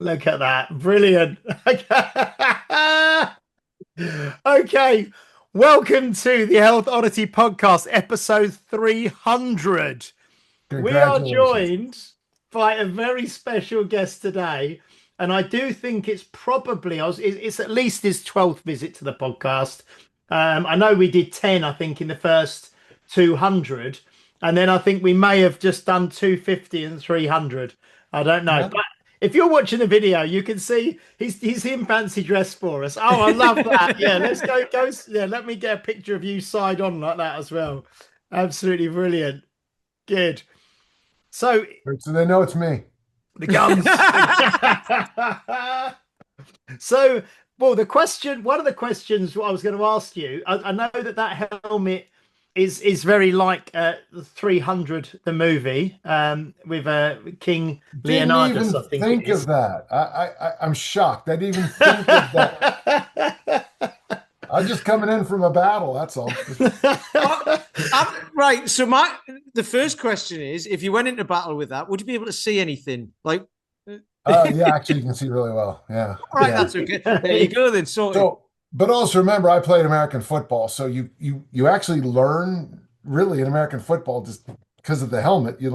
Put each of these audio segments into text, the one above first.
Look at that. Brilliant. Okay. Welcome to the Health Oddity podcast, episode 300. We are Congratulations. joined by a very special guest today. And I do think it's probably, it's at least his 12th visit to the podcast. I know we did 10, I think, in the first 200. And then I think we may have just done 250 and 300. I don't know. Yeah. But if you're watching the video, you can see he's in fancy dress for us. Oh, I love that. Yeah, let's go. Yeah, let me get a picture of you side on like that as well. Absolutely brilliant. Good. So So they know it's me. the guns. So, well, one of the questions I was going to ask you, I know that helmet is very like 300, the movie, with King Didn't Leonidas, even I think it think is. of that. I'm shocked. I didn't even think of that. I'm just coming in from a battle. That's all. Oh, right. So the first question is, if you went into battle with that, would you be able to see anything? Like, Yeah, actually, you can see really well. Yeah, all right, yeah. that's okay. There you go. Then sorted. So, but also remember, I played American football, so you actually learn really in American football just because of the helmet. You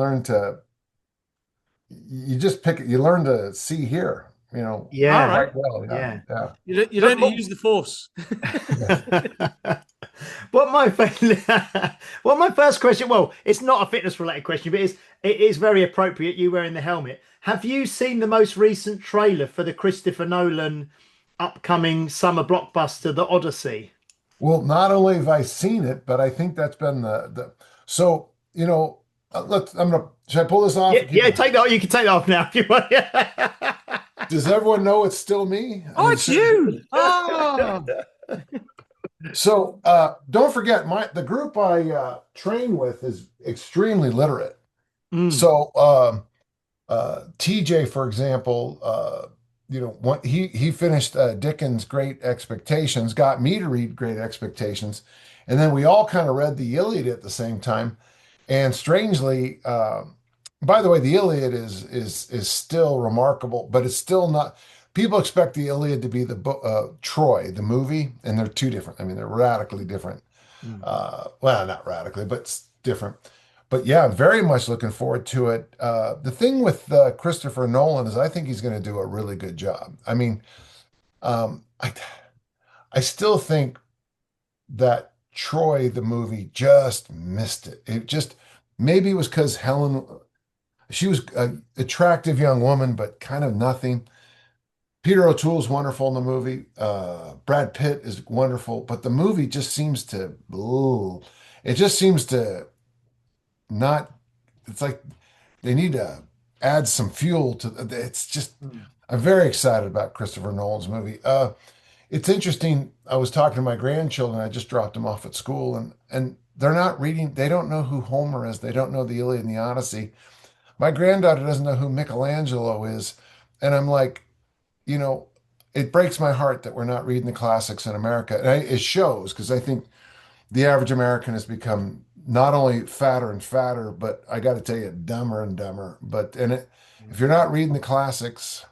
just pick it. You learn to see here. All Yeah, right. Quite well. Yeah, yeah. yeah. You But learn to use the force. Yes. what my what my first question? Well, it's not a fitness related question, but it is very appropriate. You wearing the helmet. Have you seen the most recent trailer for the Christopher Nolan upcoming summer blockbuster, The Odyssey? Well, not only have I seen it, but I think that's been the so should I pull this off Yeah, and keep yeah. it? Take that. You can take that off now if you want. Does everyone know it's still me? I Oh, mean, it's you. Oh, so don't forget the group I train with is extremely literate. Mm, So TJ, for example, he finished Dickens' Great Expectations, got me to read Great Expectations, and then we all kind of read the Iliad at the same time. And strangely, by the way, the Iliad is still remarkable, but it's still not. People expect the Iliad to be the book, Troy, the movie, and they're two different. I mean, they're radically different. mm. Well, not radically, but it's different. But yeah, I'm very much looking forward to it. The thing with Christopher Nolan is I think he's going to do a really good job. I mean, I still think that Troy, the movie, just missed it. It just maybe it was because she was an attractive young woman, but kind of nothing. Peter O'Toole's wonderful in the movie. Brad Pitt is wonderful, but the movie just seems to, ooh, it just seems to not, it's like they need to add some fuel to it's just, Mm. I'm very excited about Christopher Nolan's movie. It's interesting. I was talking to my grandchildren. I just dropped them off at school, and they're not reading. They don't know who Homer is. They don't know the Iliad and the Odyssey. My granddaughter doesn't know who Michelangelo is, and I'm like, you know, it breaks my heart that we're not reading the classics in America. And it shows because I think the average American has become not only fatter and fatter, but I got to tell you, dumber and dumber. If you're not reading the classics,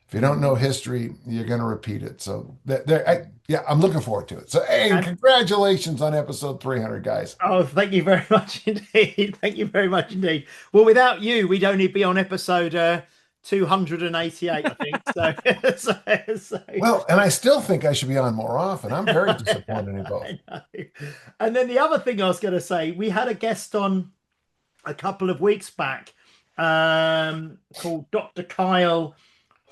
if you don't know history, you're going to repeat it. So yeah, I'm looking forward to it. So, hey, and And congratulations on episode 300, guys. oh, thank you very much indeed. Thank you very much indeed. Well, without you, we'd only be on episode 288, I think. So, Well, and I still think I should be on more often. I'm very disappointed in both. I know. And then the other thing I was going to say, we had a guest on a couple of weeks back, called Dr. Kyle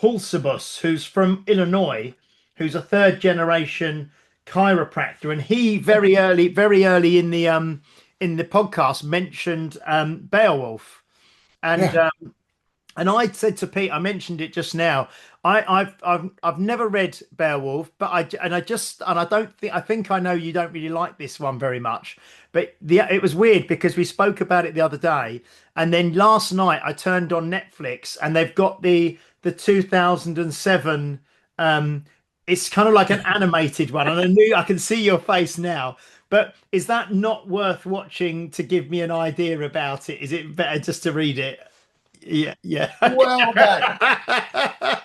Hulsebus, who's from Illinois, who's a third generation chiropractor, and he very early in the podcast mentioned Beowulf, and Yeah. and I said to Pete, I mentioned it just now. I've never read Beowulf, but I don't think, I think I know you don't really like this one very much. But it was weird because we spoke about it the other day, and then last night I turned on Netflix and they've got the 2007. It's kind of like an animated one, and I can see your face now. But is that not worth watching to give me an idea about it? Is it better just to read it? Yeah, yeah. Well, that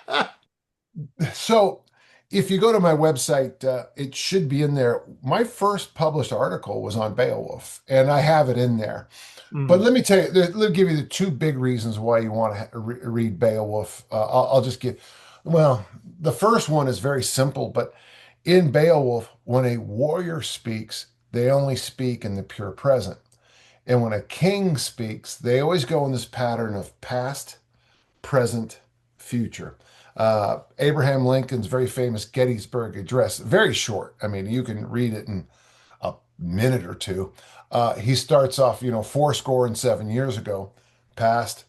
So if you go to my website, it should be in there. My first published article was on Beowulf, and I have it in there. But Mm, let me tell you, let me give you the two big reasons why you want to read Beowulf. I'll just give, well, the first one is very simple, but in Beowulf, when a warrior speaks, they only speak in the pure present. And when a king speaks, they always go in this pattern of past, present, future. Abraham Lincoln's very famous Gettysburg Address, very short. I mean, you can read it in a minute or two. He starts off, 7 years ago, past.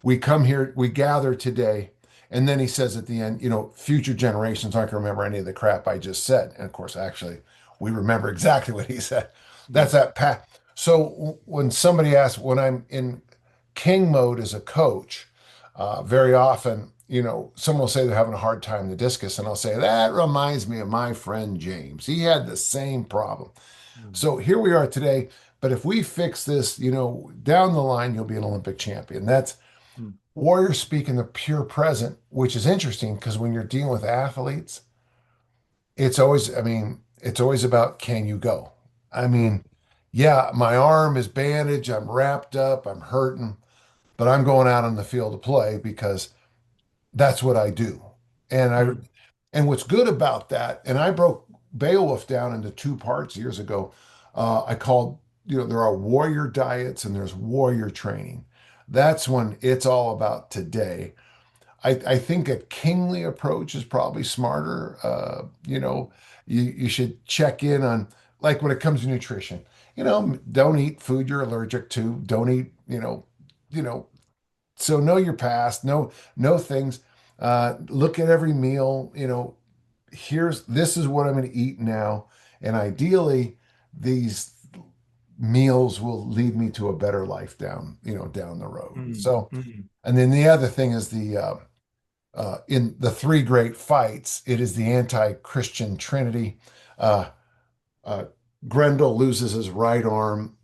We come here, we gather today. And then he says at the end, future generations aren't going to remember any of the crap I just said. And of course, actually, we remember exactly what he said. That's mm, that pat. So when somebody asks, when I'm in king mode as a coach, very often, someone will say they're having a hard time in the discus, and I'll say, that reminds me of my friend James. He had the same problem. mm, So here we are today. But if we fix this, down the line, you'll be an Olympic champion. That's mm, warriors speak in the pure present, which is interesting because when you're dealing with athletes, it's always about can you go? I mm, mean, yeah, my arm is bandaged, I'm wrapped up, I'm hurting, but I'm going out on the field to play because that's what I do. And I mm, and what's good about that, and I broke Beowulf down into two parts years ago. I called, there are warrior diets and there's warrior training. That's when it's all about today. I think a kingly approach is probably smarter. You should check in on, like, when it comes to nutrition. Don't eat food you're allergic to. Don't eat, you know, so know your past, know things. Look at every meal, this is what I'm going to eat now. And ideally, these meals will lead me to a better life down the road. mm, So, mm, and then the other thing is in the three great fights, it is the anti-Christian Trinity. Uh, uh, Grendel loses his right arm.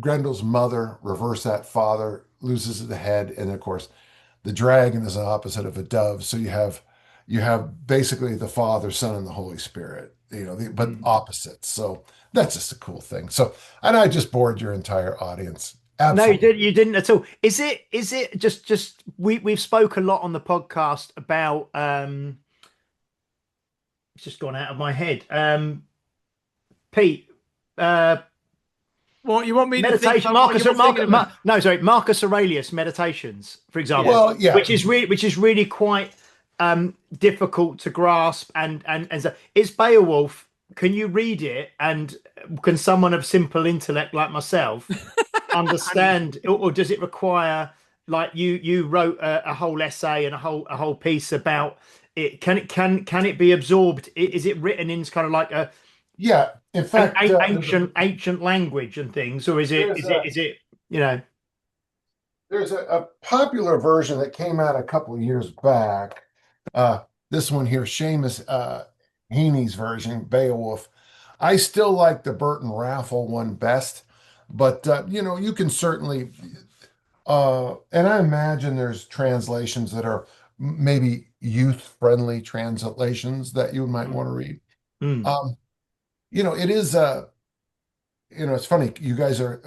Grendel's mother, reverse that father, loses the head. And of course, the dragon is an opposite of a dove. So you have basically the Father, Son, and the Holy Spirit, but mm. opposites. So that's just a cool thing. So, and I just bored your entire audience. No, Absolutely. you didn't at all. Is it just we've spoke a lot on the podcast about it's just gone out of my head. Pete, uh What you want me to think meditation, about what you're thinking about? No, sorry, Marcus Aurelius meditations, for Yeah. example, Well, yeah, which is really quite difficult to grasp, and so it's Beowulf. Can you read it, and can someone of simple intellect like myself understand, or does it require, like, you wrote a whole essay and a whole piece about it? Can it be absorbed? Is it written in kind of like yeah. In an fact, ancient language and things, or is it there's is it a is it you know? there's a popular version that came out a couple of years back. Uh, this one here, Seamus Heaney's version, Beowulf. I still like the Burton Raffle one best, but you can certainly. And I imagine there's translations that are maybe youth-friendly translations that you might want to read. Mm, Um, it is it's funny. You guys are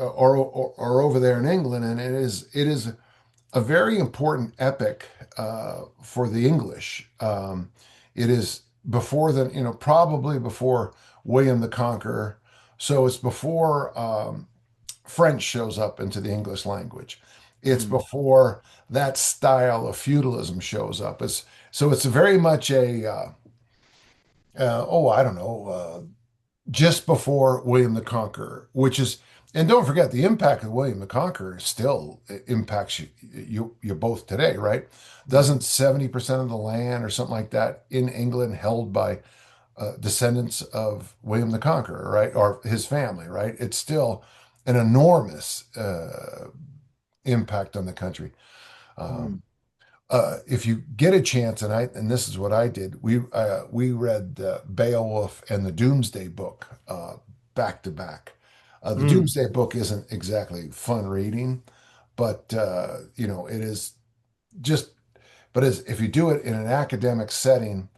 over there in England, and it is a very important epic for the English. It is before probably before William the Conqueror. So it's before French shows up into the English language. It's mm, before that style of feudalism shows up. So it's very much I don't know, just before William the Conqueror, and don't forget the impact of William the Conqueror still impacts you both today, right? mm, Doesn't 70% of the land or something like that in England held by descendants of William the Conqueror, right? Or his family, right? It's still an enormous impact on the country. Um, mm, if you get a chance, and this is what I did, we read Beowulf and the Doomsday Book back to back. The mm, Doomsday Book isn't exactly fun reading, but it is just. But if you do it in an academic setting,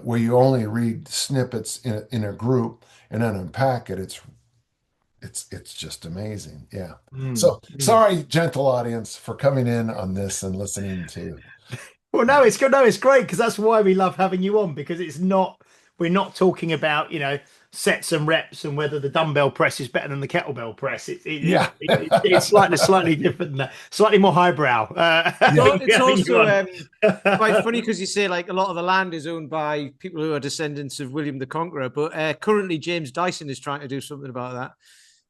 where you only read snippets in a group and then unpack it. It's just amazing. Yeah. Mm, So mm. sorry, gentle audience, for coming in on this and listening to. Well, no, it's good. No, it's great because that's why we love having you on because it's not, we're not talking about, sets and reps and whether the dumbbell press is better than the kettlebell press. Yeah. It's slightly different than that, slightly more highbrow. Yeah. It's Having you also on. quite funny because you say like a lot of the land is owned by people who are descendants of William the Conqueror, but currently James Dyson is trying to do something about that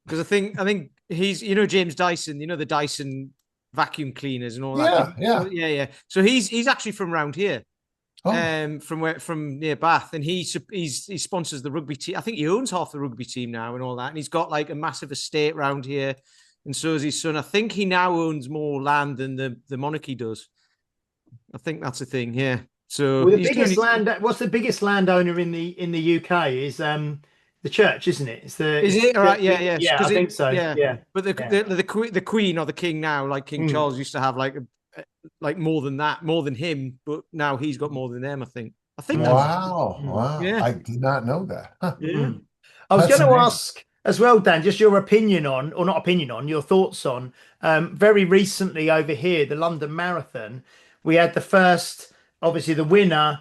because I think he's James Dyson, the Dyson vacuum cleaners and all that. Yeah. Yeah. Yeah, yeah. So he's actually from around here, Oh, from near Bath, and he sponsors the rugby team. I think he owns half the rugby team now and all that, and he's got like a massive estate around here, and so is his son. I think he now owns more land than the monarchy does. I think that's a thing. Yeah. So Well, he's doing. what's the biggest landowner in the UK is the church, isn't it? Is it all right? Yeah, yeah. Yeah, I Because think so. yeah. Yeah, But yeah. the queen or the king now, like King Mm. Charles used to have like more than that, more than him. But now he's got more than them. I think. I think that's Mm. wow. Mm. Wow. yeah, I did not know that. Huh. yeah. Mm. I was That's going to amazing. ask as well, Dan, just your opinion on, or not opinion on, your thoughts on, very recently over here, the London Marathon. We had the first, obviously, the winner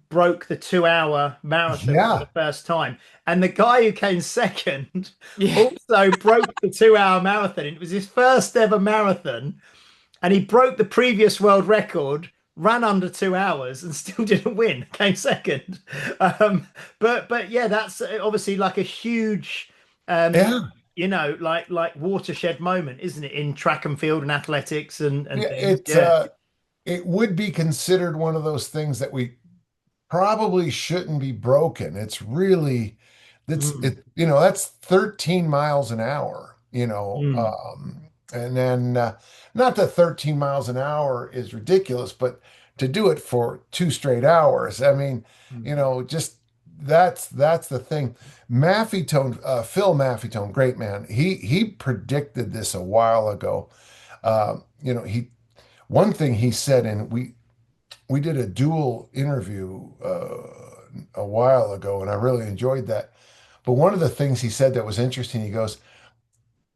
broke the 2 hour marathon for the Yeah. first time. And the guy who came second Yeah. also broke the 2 hour marathon. It was his first ever marathon and he broke the previous world record, ran under 2 hours, and still didn't win. Came second. But yeah, that's obviously like a huge, um, Yeah. like watershed moment, isn't it, in track and field and athletics and Yeah. things? Yeah. It would be considered one of those things that we probably shouldn't be broken. It's really Mm, that's 13 miles an hour, mm, and then not that 13 miles an hour is ridiculous, but to do it for 2 straight hours, I mean, mm, just that's the thing. Maffetone, Phil Maffetone, great man. He predicted this a while ago. He one thing he said, and we did a dual interview a while ago, and I really enjoyed that. But one of the things he said that was interesting, he goes,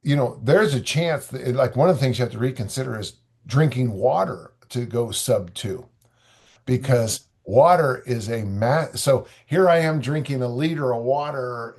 there's a chance that, like, one of the things you have to reconsider is drinking water to go sub 2, mm, because water is so here I am drinking a liter of water,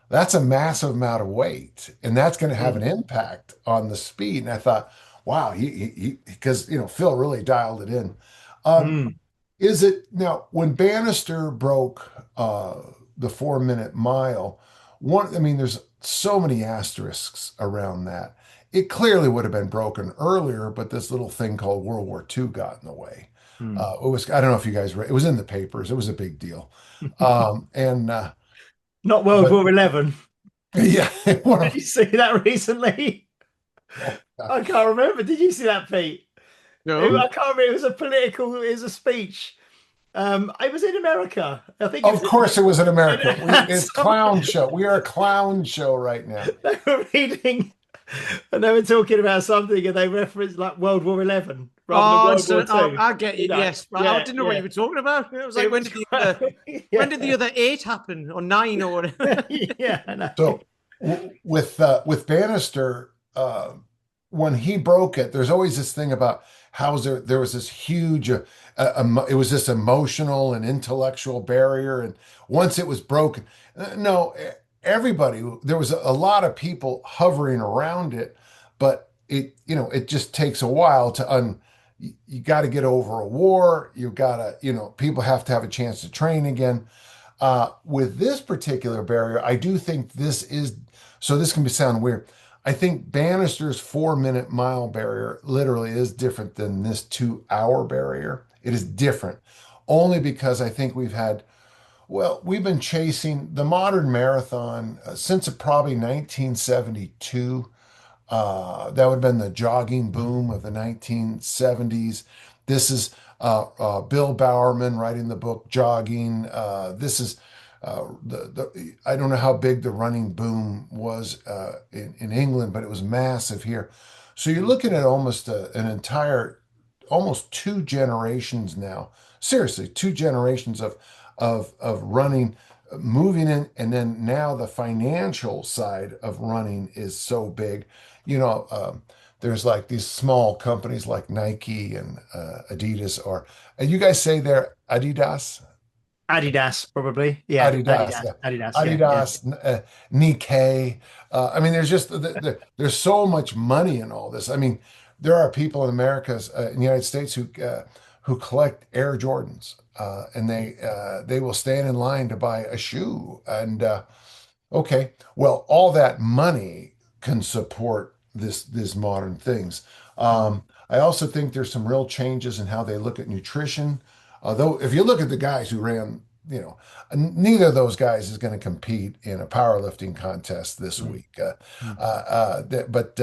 that's a massive amount of weight, and that's going to have an mm, impact on the speed. And I thought, wow, because Phil really dialed it in. Um, mm, is it now when Bannister broke the 4 minute mile? I mean, there's so many asterisks around that. It clearly would have been broken earlier, but this little thing called World War II got in the way. mm. I don't know if you guys read, it was in the papers. It was a big deal. And Not World but War 11. yeah, one Did of you see that recently? oh, I can't remember. Did you see that, Pete? No. I can't remember. It was it was a speech. It was in America. I think it of was course it was in America. in It's clown show. We are a clown show right now. they were reading and they were talking about something and they referenced like World War 11 rather than Oh, World War so Two. I get you. Yes, but I Yeah, didn't know what yeah. you were talking about. It was like It was when did the yeah, other 8 happen or 9 or whatever? yeah, I know. So with Bannister, when he broke it, there's always this thing about how there was this huge, it was this emotional and intellectual barrier, and once it was broken, no, everybody, there was a lot of people hovering around it, but it just takes a while to you got to get over a war. You got to, people have to have a chance to train again. With this particular barrier, I do think so this can sound weird. I think Bannister's 4 minute mile barrier literally is different than this 2 hour barrier. It is different only because I think we've been chasing the modern marathon since probably 1972. That would have been the jogging boom of the 1970s. This is Bill Bowerman writing the book Jogging. This is I don't know how big the running boom was in England, but it was massive here. So you're looking at almost an entire, almost 2 generations now. Seriously, 2 generations of running, moving in, and then now the financial side of running is so big. You know, there's like these small companies like Nike and Adidas, and you guys say they're Adidas? Adidas, probably. Yeah, Adidas, Adidas, yeah. Adidas. Yeah, yeah. Adidas, Nikkei. I mean, there's just there's so much money in all this. I mean, there are people in in the United States who collect Air Jordans, and they will stand in line to buy a shoe. And okay, well, all that money can support this modern things. Mm. I also think there's some real changes in how they look at nutrition. Although, if you look at the guys who ran, neither of those guys is going to compete in a powerlifting contest this Mm. week. Mm. But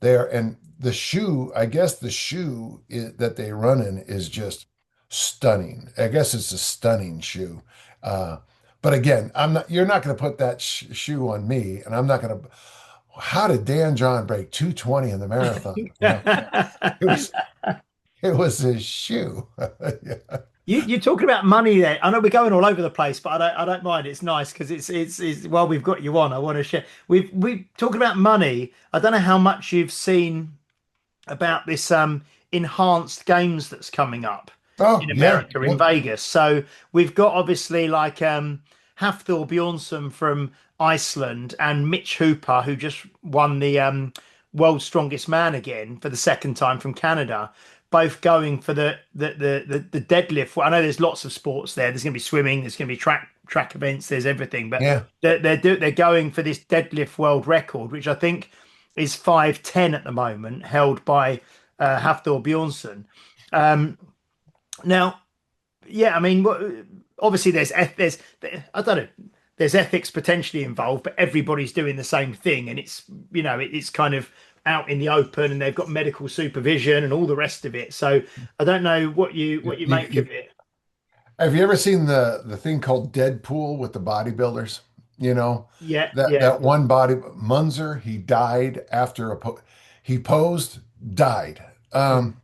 they're and the shoe, I guess that they run in is just stunning. I guess it's a stunning shoe. Uh, but again, I'm not. You're not going to put that shoe on me, and I'm not going to. How did Dan John break 2:20 in the marathon? It was it was his shoe. Yeah. You're talking about money there. I know we're going all over the place, but I don't mind. It's nice because it's while we've got you on, I want to share. We talking about money. I don't know how much you've seen about this enhanced games that's coming up Oh in yeah. America in What? Vegas. So we've got obviously like Hafthor Bjornsson from Iceland and Mitch Hooper who just won the World's Strongest Man again for the second time from Canada. Both going for the deadlift. Well, I know there's lots of sports there. There's going to be swimming. There's going to be track events. There's everything, but Yeah. they're going for this deadlift world record, which I think is 5'10" at the moment, held by Hafthor Bjornsson. Um, Now, yeah, I mean, obviously there's I don't know, there's ethics potentially involved, but everybody's doing the same thing, and it's kind of out in the open, and they've got medical supervision and all the rest of it. So I don't know You, what you you, make of you, it. have you ever seen the thing called Deadpool with the bodybuilders? You know, Yeah, that yeah. that one body Munzer, he died after he posed, died. Mm.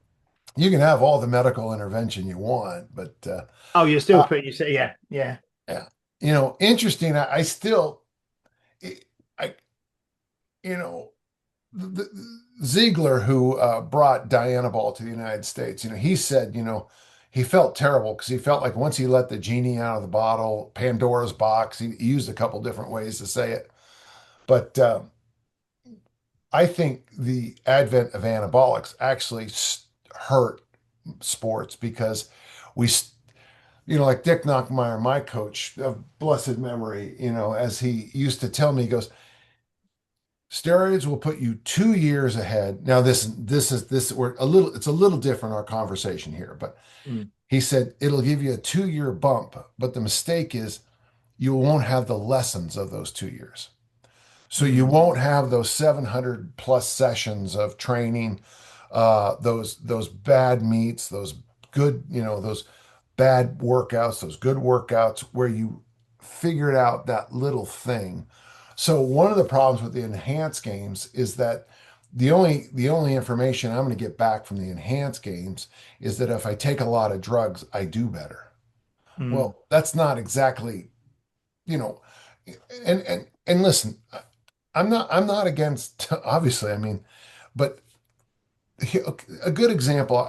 You can have all the medical intervention you want, but Oh, you're still uh, putting you say yeah, yeah. yeah, interesting. I still, I, you know, Ziegler, who brought Dianabol to the United States, he said, he felt terrible because he felt like once he let the genie out of the bottle, Pandora's box, he used a couple different ways to say it. But I think the advent of anabolics actually hurt sports because we, like Dick Knockmeyer, my coach of blessed memory, as he used to tell me, he goes, steroids will put you 2 years ahead. Now, we're it's a little different, our conversation here, but Mm. he said it'll give you a 2 year bump, but the mistake is you won't have the lessons of those 2 years. So you Mm. won't have those 700 plus sessions of training, those bad meets, those good, those bad workouts, those good workouts where you figured out that little thing. So one of the problems with the enhanced games is that the only information I'm going to get back from the enhanced games is that if I take a lot of drugs, I do better. Mm. Well, that's not exactly, you know, and listen, I'm not against obviously, I mean, but a good example,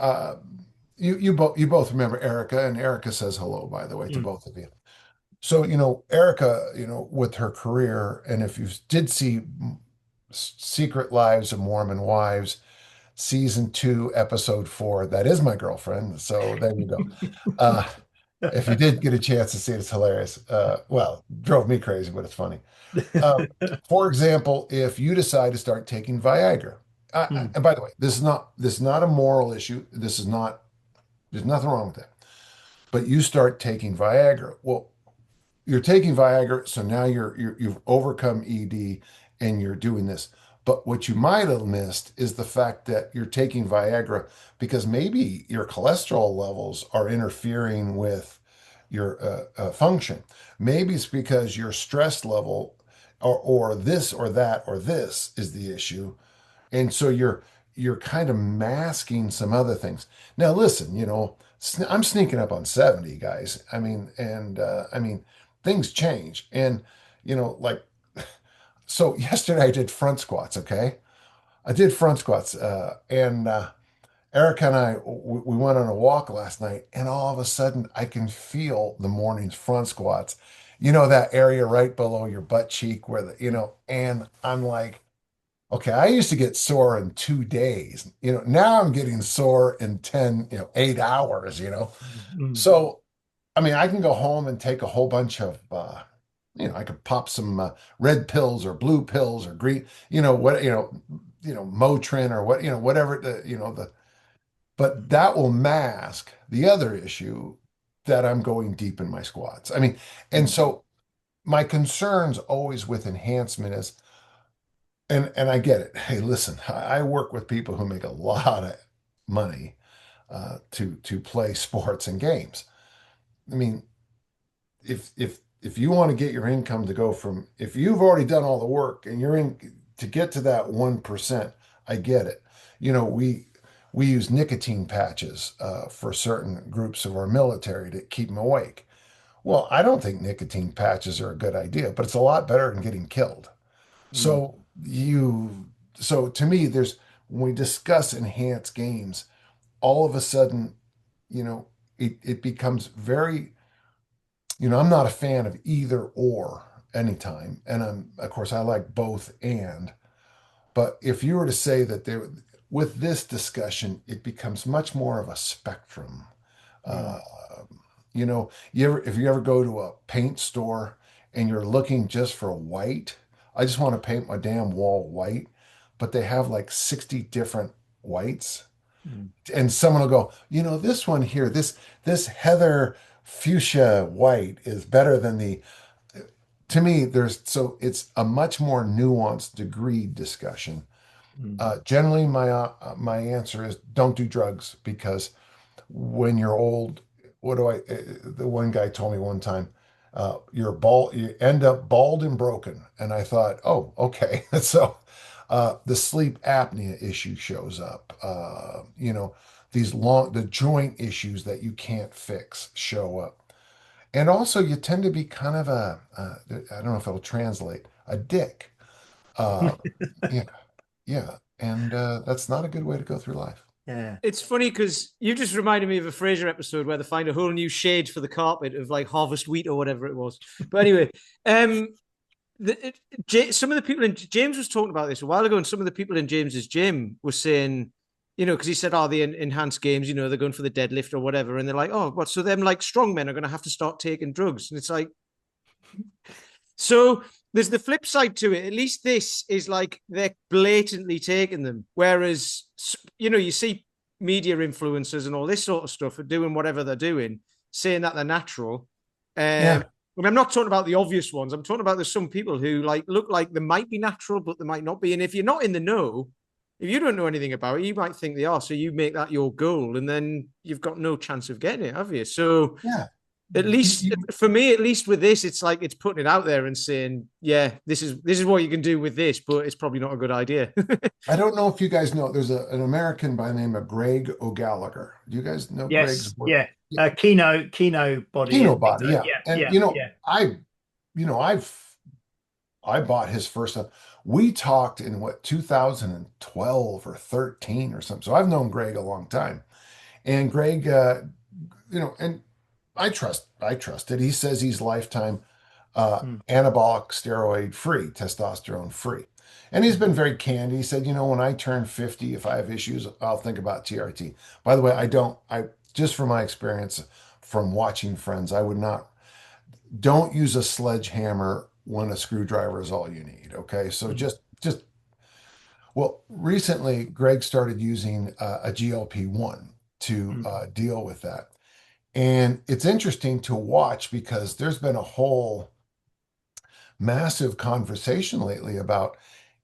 you both remember Erica, and Erica says hello, by the way, to Mm. both of you. So, Erica, with her career, and if you did see Secret Lives of Mormon Wives, season 2, episode 4, that is my girlfriend. So there you go. Uh, if you did get a chance to see it, it's hilarious. Well, drove me crazy, but it's funny. Um, for example, if you decide to start taking Viagra, Mm. and by the way, this is not a moral issue. There's nothing wrong with that. But you start taking Viagra. Well, you're taking Viagra, so now you've overcome ED and you're doing this. But what you might have missed is the fact that you're taking Viagra because maybe your cholesterol levels are interfering with your function. Maybe it's because your stress level or this or that or this is the issue. And so you're kind of masking some other things. Now, listen, I'm sneaking up on 70, guys. I mean, and I mean, things change. And, like, so yesterday I did front squats, okay? I did front squats, and Erica and I we went on a walk last night, and all of a sudden I can feel the morning's front squats. That area right below your butt cheek where and I'm like, okay, I used to get sore in 2 days. Now I'm getting sore in 10, 8 hours. Mm. So, I mean, I can go home and take a whole bunch of, I could pop some red pills or blue pills or green, Motrin or whatever but that will mask the other issue that I'm going deep in my squats. I mean, and Mm. so my concerns always with enhancement is, and I get it. Hey, listen, I work with people who make a lot of money to play sports and games. I mean, if you want to get your income to go from, if you've already done all the work and you're in to get to that 1%, I get it. We use nicotine patches for certain groups of our military to keep them awake. Well, I don't think nicotine patches are a good idea, but it's a lot better than getting killed. Mm. So so to me, when we discuss enhanced games, all of a sudden, you know, it becomes very, I'm not a fan of either or anytime. And of course, I like both and. But if you were to say that with this discussion, it becomes much more of a spectrum. Mm. Uh, if you ever go to a paint store and you're looking just for white, I just want to paint my damn wall white, but they have like 60 different whites. Mm. And someone will go, this one here, this heather fuchsia white is better than to me, it's a much more nuanced degree discussion. Mm. Generally, my answer is don't do drugs because when you're old, the one guy told me one time, you're bald, you end up bald and broken. And I thought, oh, okay. So, the sleep apnea issue shows up. The joint issues that you can't fix show up. And also you tend to be kind of I don't know if it'll translate, a dick. Uh, yeah, yeah. And, that's not a good way to go through life. Yeah. It's funny because you just reminded me of a Frasier episode where they find a whole new shade for the carpet of like harvest wheat or whatever it was. But anyway, um, some of the people in James was talking about this a while ago, and some of the people in James's gym were saying, because he said, "Oh, the enhanced games, they're going for the deadlift or whatever," and they're like, "Oh, what? So them like strong men are going to have to start taking drugs?" And it's like, so there's the flip side to it. At least this is like they're blatantly taking them. Whereas, you see media influencers and all this sort of stuff are doing whatever they're doing, saying that they're natural. Yeah. And I'm not talking about the obvious ones. I'm talking about there's some people who like look like they might be natural, but they might not be. And if you're not in the know, if you don't know anything about it, you might think they are. So you make that your goal, and then you've got no chance of getting it, have you? So Yeah. at least for me, at least with this, it's like it's putting it out there and saying, yeah, this is what you can do with this, but it's probably not a good idea. I don't know if you guys know, there's an American by the name of Greg O'Gallagher. Do you guys know Greg's Yes. work? Yeah. Yeah, Kino body Kino and things Body, like yeah. yeah, And yeah, yeah. I bought his first stuff. We talked in what 2012 or 13 or something. So I've known Greg a long time. And Greg, and I trust it. He says he's lifetime Mm. anabolic steroid free, testosterone free. And he's Mm. been very candid. He said, when I turn 50, if I have issues, I'll think about TRT. By the way, I just from my experience from watching Friends, I would not, don't use a sledgehammer when a screwdriver is all you need. Okay. So Mm. well, recently Greg started using a GLP-1 to Mm. deal with that. And it's interesting to watch because there's been a whole massive conversation lately about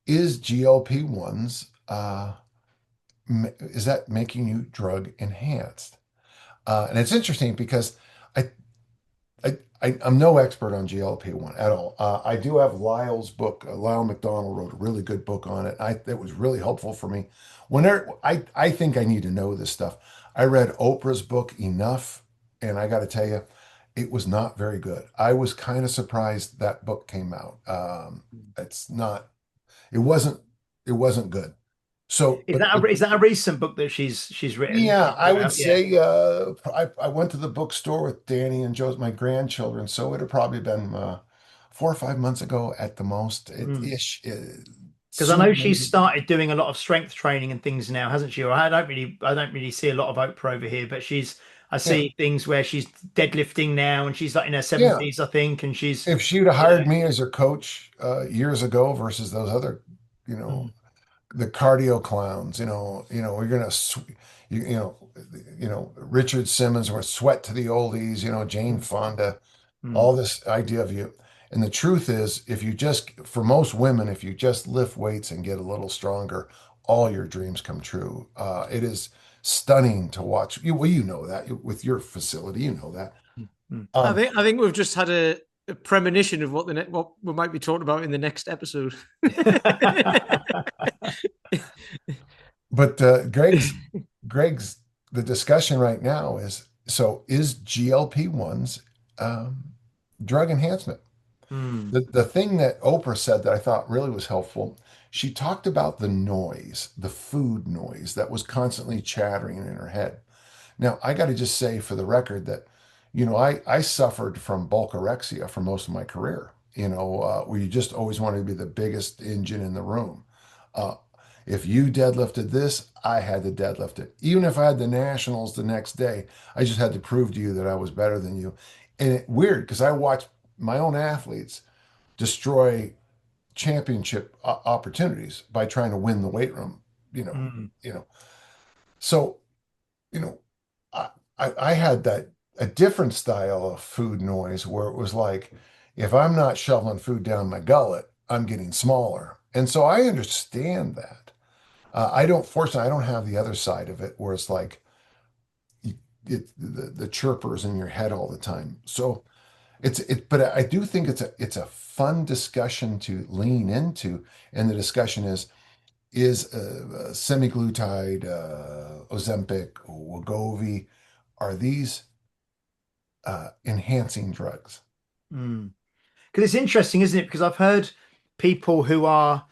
is GLP-1s is that making you drug enhanced? And it's interesting because I, I'm no expert on GLP-1 at all. I do have Lyle's book. Lyle McDonald wrote a really good book on it. It was really helpful for me. I think I need to know this stuff. I read Oprah's book enough, and I got to tell you, it was not very good. I was kind of surprised that book came out. It's not, it wasn't, it wasn't good. So, but Is that a recent book that she's written yeah, or I put would out? Yeah. say I went to the bookstore with Danny and Joe's my grandchildren, so it had probably been 4 or 5 months ago at the most. It Mm. ish. Because I know Soon she's maybe. started doing a lot of strength training and things now, hasn't she? Or I don't really see a lot of Oprah over here, but I Yeah, see things where she's deadlifting now, and she's like in her yeah. 70s, I think, and she's, If she'd have you know, hired me as her coach years ago versus those other, you know, mm, the cardio clowns, we're gonna, you, you know, Richard Simmons, we're sweat to the oldies, Jane mm, Fonda, mm, all this idea of you. And the truth is, if you just, for most women, if you just lift weights and get a little stronger, all your dreams come true. It is stunning to watch. Well, you know that with your facility, you know that. mm, mm. Um, I think we've just had a premonition of what we might be talking about in the next episode. but Greg's the discussion right now is so is GLP-1s um, drug enhancement? Mm, The thing that Oprah said that I thought really was helpful, she talked about the noise, the food noise that was constantly chattering in her head. Now, I got to just say for the record that, I suffered from bulkorexia for most of my career, where you just always wanted to be the biggest engine in the room. Uh, if you deadlifted this, I had to deadlift it. Even if I had the nationals the next day, I just had to prove to you that I was better than you. And weird because I watched my own athletes destroy championship opportunities by trying to win the weight room, you know, mm, you know. So, you know, I, I had that a different style of food noise where it was like, if I'm not shoveling food down my gullet, I'm getting smaller. And so I understand that. Fortunately, I don't have the other side of it where it's like the chirpers in your head all the time. So but I do think it's a fun discussion to lean into, and the discussion is semaglutide, Ozempic, Wegovy, are these enhancing drugs? mm. Because it's interesting, isn't it? Because I've heard people who have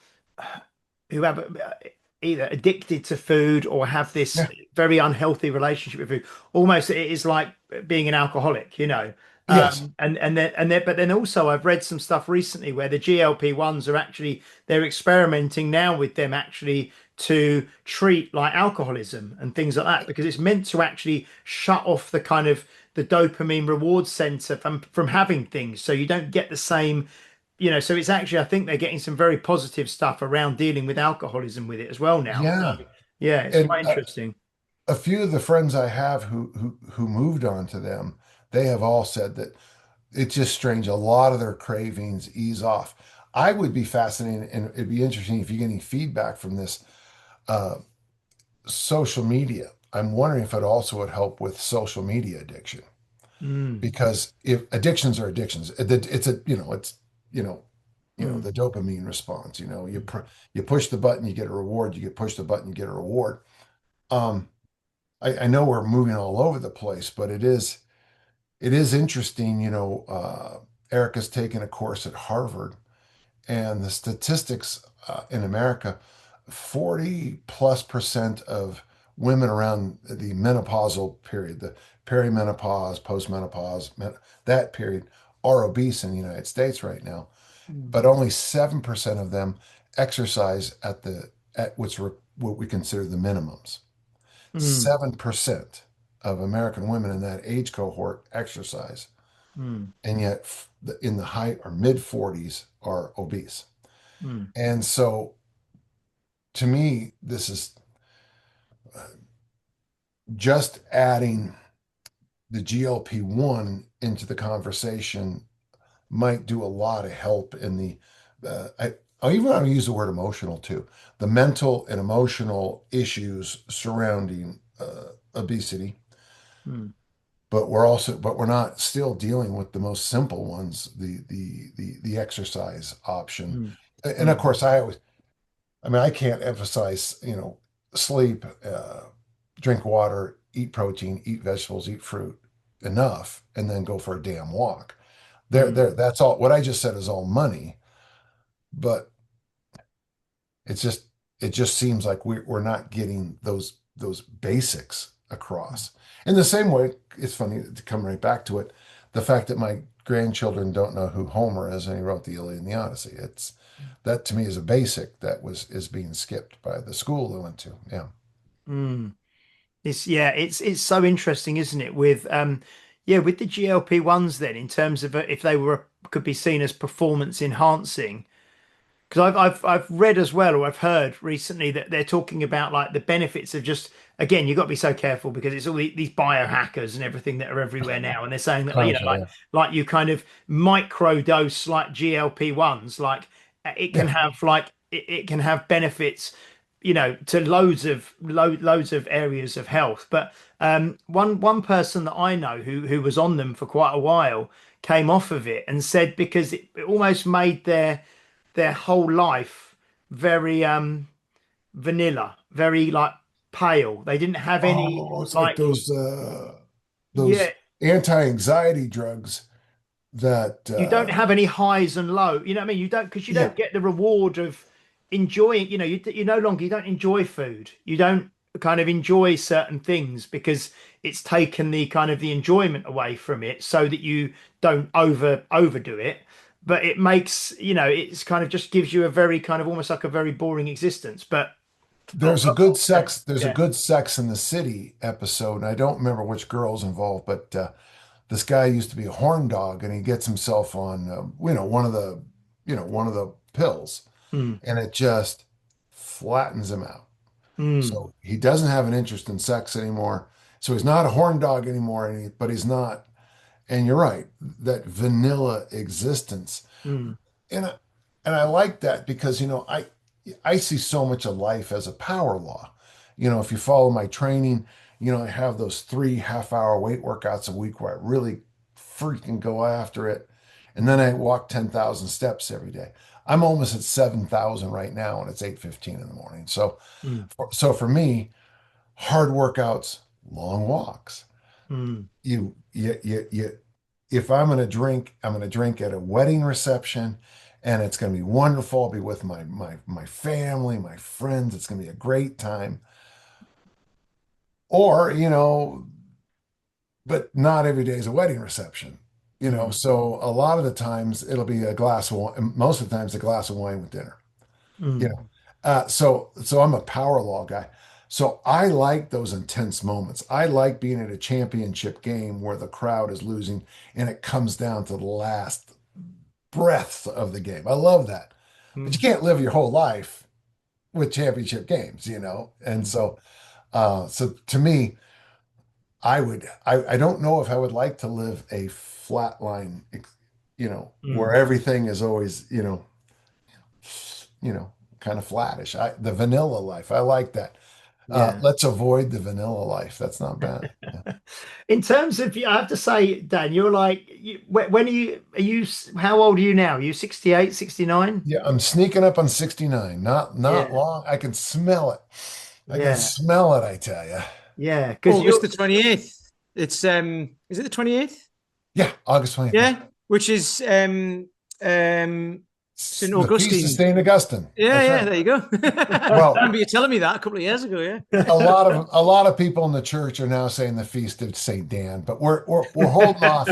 either addicted to food or have this Yeah. very unhealthy relationship with food. Almost it is like being an alcoholic, you know. Yes. But then also I've read some stuff recently where the GLP-1s are actually they're experimenting now with them actually to treat like alcoholism and things like that because it's meant to actually shut off the kind of the dopamine reward center from having things so you don't get the same, so it's actually I think they're getting some very positive stuff around dealing with alcoholism with it as well now. So Yeah. yeah, it's And quite interesting. a few of the friends I have who moved on to them, they have all said that it's just strange. A lot of their cravings ease off. I would be fascinated, and it'd be interesting if you get any feedback from this. Uh, Social media. I'm wondering if it also would help with social media addiction Mm, because if addictions are addictions, it's a it's you know mm, the dopamine response. You push the button, you get a reward. You get push the button, you get a reward. Um, I know we're moving all over the place, but it is interesting. Erica's taken a course at Harvard, and the statistics in America, 40 plus percent of women around the menopausal period, the perimenopause, postmenopause, that period, are obese in the United States right now. mm, But only 7% of them exercise at what we consider the minimums. mm, 7% of American women in that age cohort exercise, mm, and yet in the high or mid 40s are obese. mm, And so to me, this is just adding the GLP-1 into the conversation might do a lot of help in I even want to use the word emotional too, the mental and emotional issues surrounding obesity. mm, But we're not still dealing with the most simple ones, the exercise option. mm, And of mm, course, I mean, I can't emphasize, sleep, drink water, eat protein, eat vegetables, eat fruit enough, and then go for a damn walk. Mm. That's all. What I just said is all money, but it's just it just seems like we're not getting those basics across. In the same way, it's funny to come right back to it. The fact that my grandchildren don't know who Homer is and he wrote the Iliad and the Odyssey. It's that to me is a basic that is being skipped by the school they went to. Yeah. Mm. It's so interesting, isn't it? With with the GLP-1s then, in terms of if they were could be seen as performance enhancing. Because I've read as well, or I've heard recently that they're talking about like the benefits of just again, you've got to be so careful because it's all these biohackers and everything that are everywhere now, and they're saying that Constantly. like you kind of micro dose like GLP-1s, like it can Yeah. have it can have benefits, to loads of areas of health. But one person that I know who was on them for quite a while came off of it and said because it almost made their whole life very vanilla, very like pale. They didn't have any Oh, it's like like yeah, those anti-anxiety drugs that you don't have any highs and low. You know what I mean? You don't because you yeah, don't get the reward of enjoying. You no longer you don't enjoy food. You don't kind of enjoy certain things because it's taken the kind of the enjoyment away from it, so that you don't overdo it. But it makes it's kind of just gives you a very kind of almost like a very boring existence. But there's a yeah. good Sex in the City episode, and I don't remember which girl's involved, but this guy used to be a horn dog, and he gets himself on one of the pills, Mm, and it just flattens him out. mm, So he doesn't have an interest in sex anymore. So he's not a horn dog anymore, but he's not. And you're right, that vanilla existence. mm, And I like that because I see so much of life as a power law. If you follow my training, I have those 3 half-hour weight workouts a week where I really freaking go after it. And then I walk 10,000 steps every day. I'm almost at 7,000 right now, and it's 8:15 in the morning. So, mm, for me, hard workouts, long walks. mm. If I'm going to drink, I'm going to drink at a wedding reception, and it's going to be wonderful. I'll be with my family, my friends. It's going to be a great time. Or, but not every day is a wedding reception. Mm, So a lot of the times it'll be a glass of wine, most of the times a glass of wine with dinner. you mm, know. So I'm a power law guy. So I like those intense moments. I like being at a championship game where the crowd is losing and it comes down to the last breath of the game. I love that. But you mm, can't live your whole life with championship games. And mm, so to me, I don't know if I would like to live a flat line, where mm. everything is always, you know, kind of flattish. The vanilla life, I like that. Yeah. Let's avoid the vanilla life. That's not bad. Yeah. In terms of, I have to say, Dan, you're like, when how old are you now? Are you 68, 69? Yeah, I'm sneaking up on 69. Not Yeah. long. I can smell it. I can Yeah. smell it, I tell you. Yeah. Because August you're, the 28th. It's is it the 28th? Yeah, August 20th. Yeah, which is St. The Feast of Augustine. St. Augustine. Yeah, That's yeah, right. there you go. I Well, remember you telling me that a couple of years ago, yeah. a lot of people in the church are now saying the Feast of St. Dan, but we're holding off.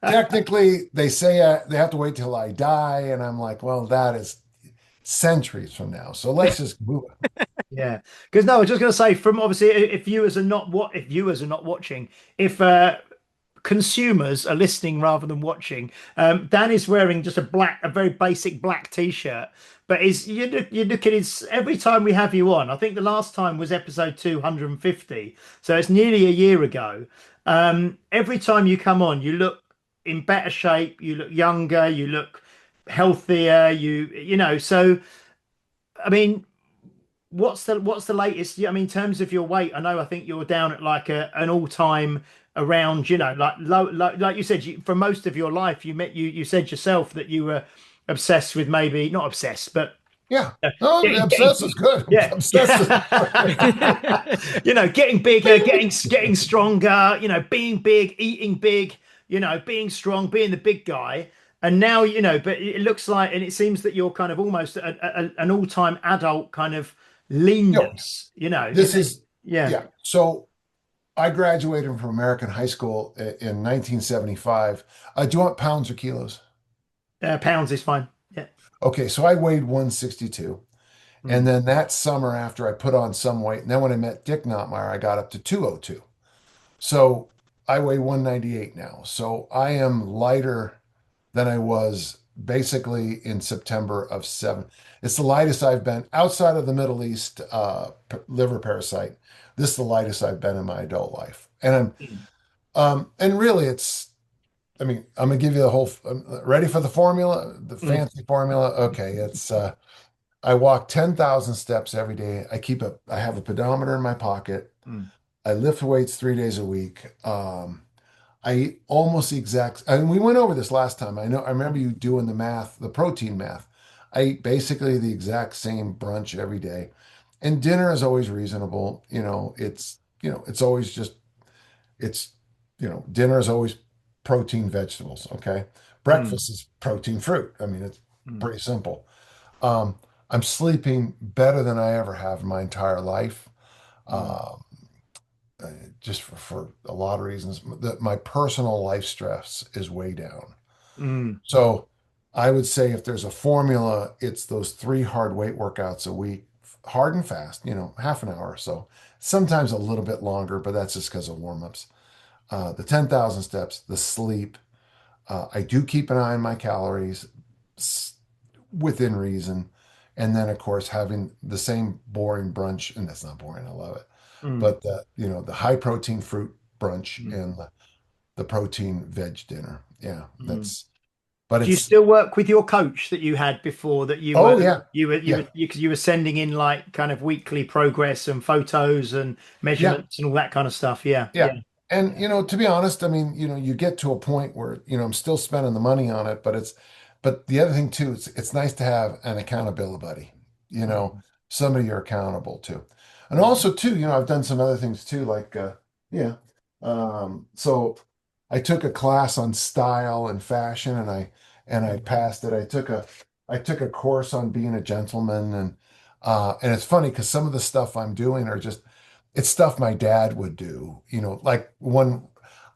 Technically, they say they have to wait till I die, and I'm like, well, that is centuries from now. So let's just move it. Yeah, because no, I was just going to say, from obviously, if viewers are not watching, if consumers are listening rather than watching, Dan is wearing just a very basic black t-shirt. But you look at his every time we have you on. I think the last time was episode 250, so it's nearly a year ago. Every time you come on, you look in better shape. You look younger. You look healthier. So I mean. What's the latest? I mean, in terms of your weight, I think you're down at like an all-time around, like low, like you said, for most of your life, you said yourself that you were obsessed with maybe not obsessed, but Yeah. Uh, No, obsessed is good. yeah. Obsessed is Getting bigger, getting stronger, being big, eating big, being strong, being the big guy. And now, but it looks like, and it seems that you're kind of almost an all-time adult kind of Yo, leanness, this is yeah. yeah. So I graduated from American high school in 1975. Do you want pounds or kilos? Pounds is fine. Yeah. Okay, so I weighed 162. And Mm, then that summer after I put on some weight, and then when I met Dick Notmeyer, I got up to 202. So I weigh 198 now. So I am lighter than I was basically in September of seven. It's the lightest I've been outside of the Middle East liver parasite. This is the lightest I've been in my adult life. mm, And really I mean, I'm gonna give you the whole, ready for the formula, the mm, fancy formula. Okay. I walk 10,000 steps every day. I have a pedometer in my pocket. mm, I lift weights 3 days a week. I eat almost the exact, and we went over this last time. I remember you doing the math, the protein math. I eat basically the exact same brunch every day. And dinner is always reasonable. It's always just, it's, dinner is always protein vegetables. Okay. mm, Breakfast is protein fruit. I mean, it's mm, pretty simple. Um, I'm sleeping better than I ever have in my entire life. mm, Um, just for a lot of reasons. My personal life stress is way down. mm, So I would say if there's a formula, it's those three hard weight workouts a week, hard and fast, half an hour or so. Sometimes a little bit longer, but that's just because of warm-ups. The 10,000 steps, the sleep. I do keep an eye on my calories within reason. And then, of course, having the same boring brunch, and that's not boring, I love it. mm, But the high protein fruit brunch mm, and the protein veg dinner. Yeah, mm. but Do you it's, still work with your coach that you had before that oh yeah, you yeah, were you were sending in like kind of weekly progress and photos and yeah, measurements and all that kind of stuff? Yeah, yeah. yeah. And, to be honest, I mean, you get to a point where, I'm still spending the money on it, but the other thing too, it's nice to have an accountability buddy, you know, Mm, somebody you're accountable to. And mm, also too, I've done some other things too, like, yeah. So I took a class on style and fashion and I mm, passed it. I took a course on being a gentleman and it's funny because some of the stuff I'm doing are just, it's stuff my dad would do, like when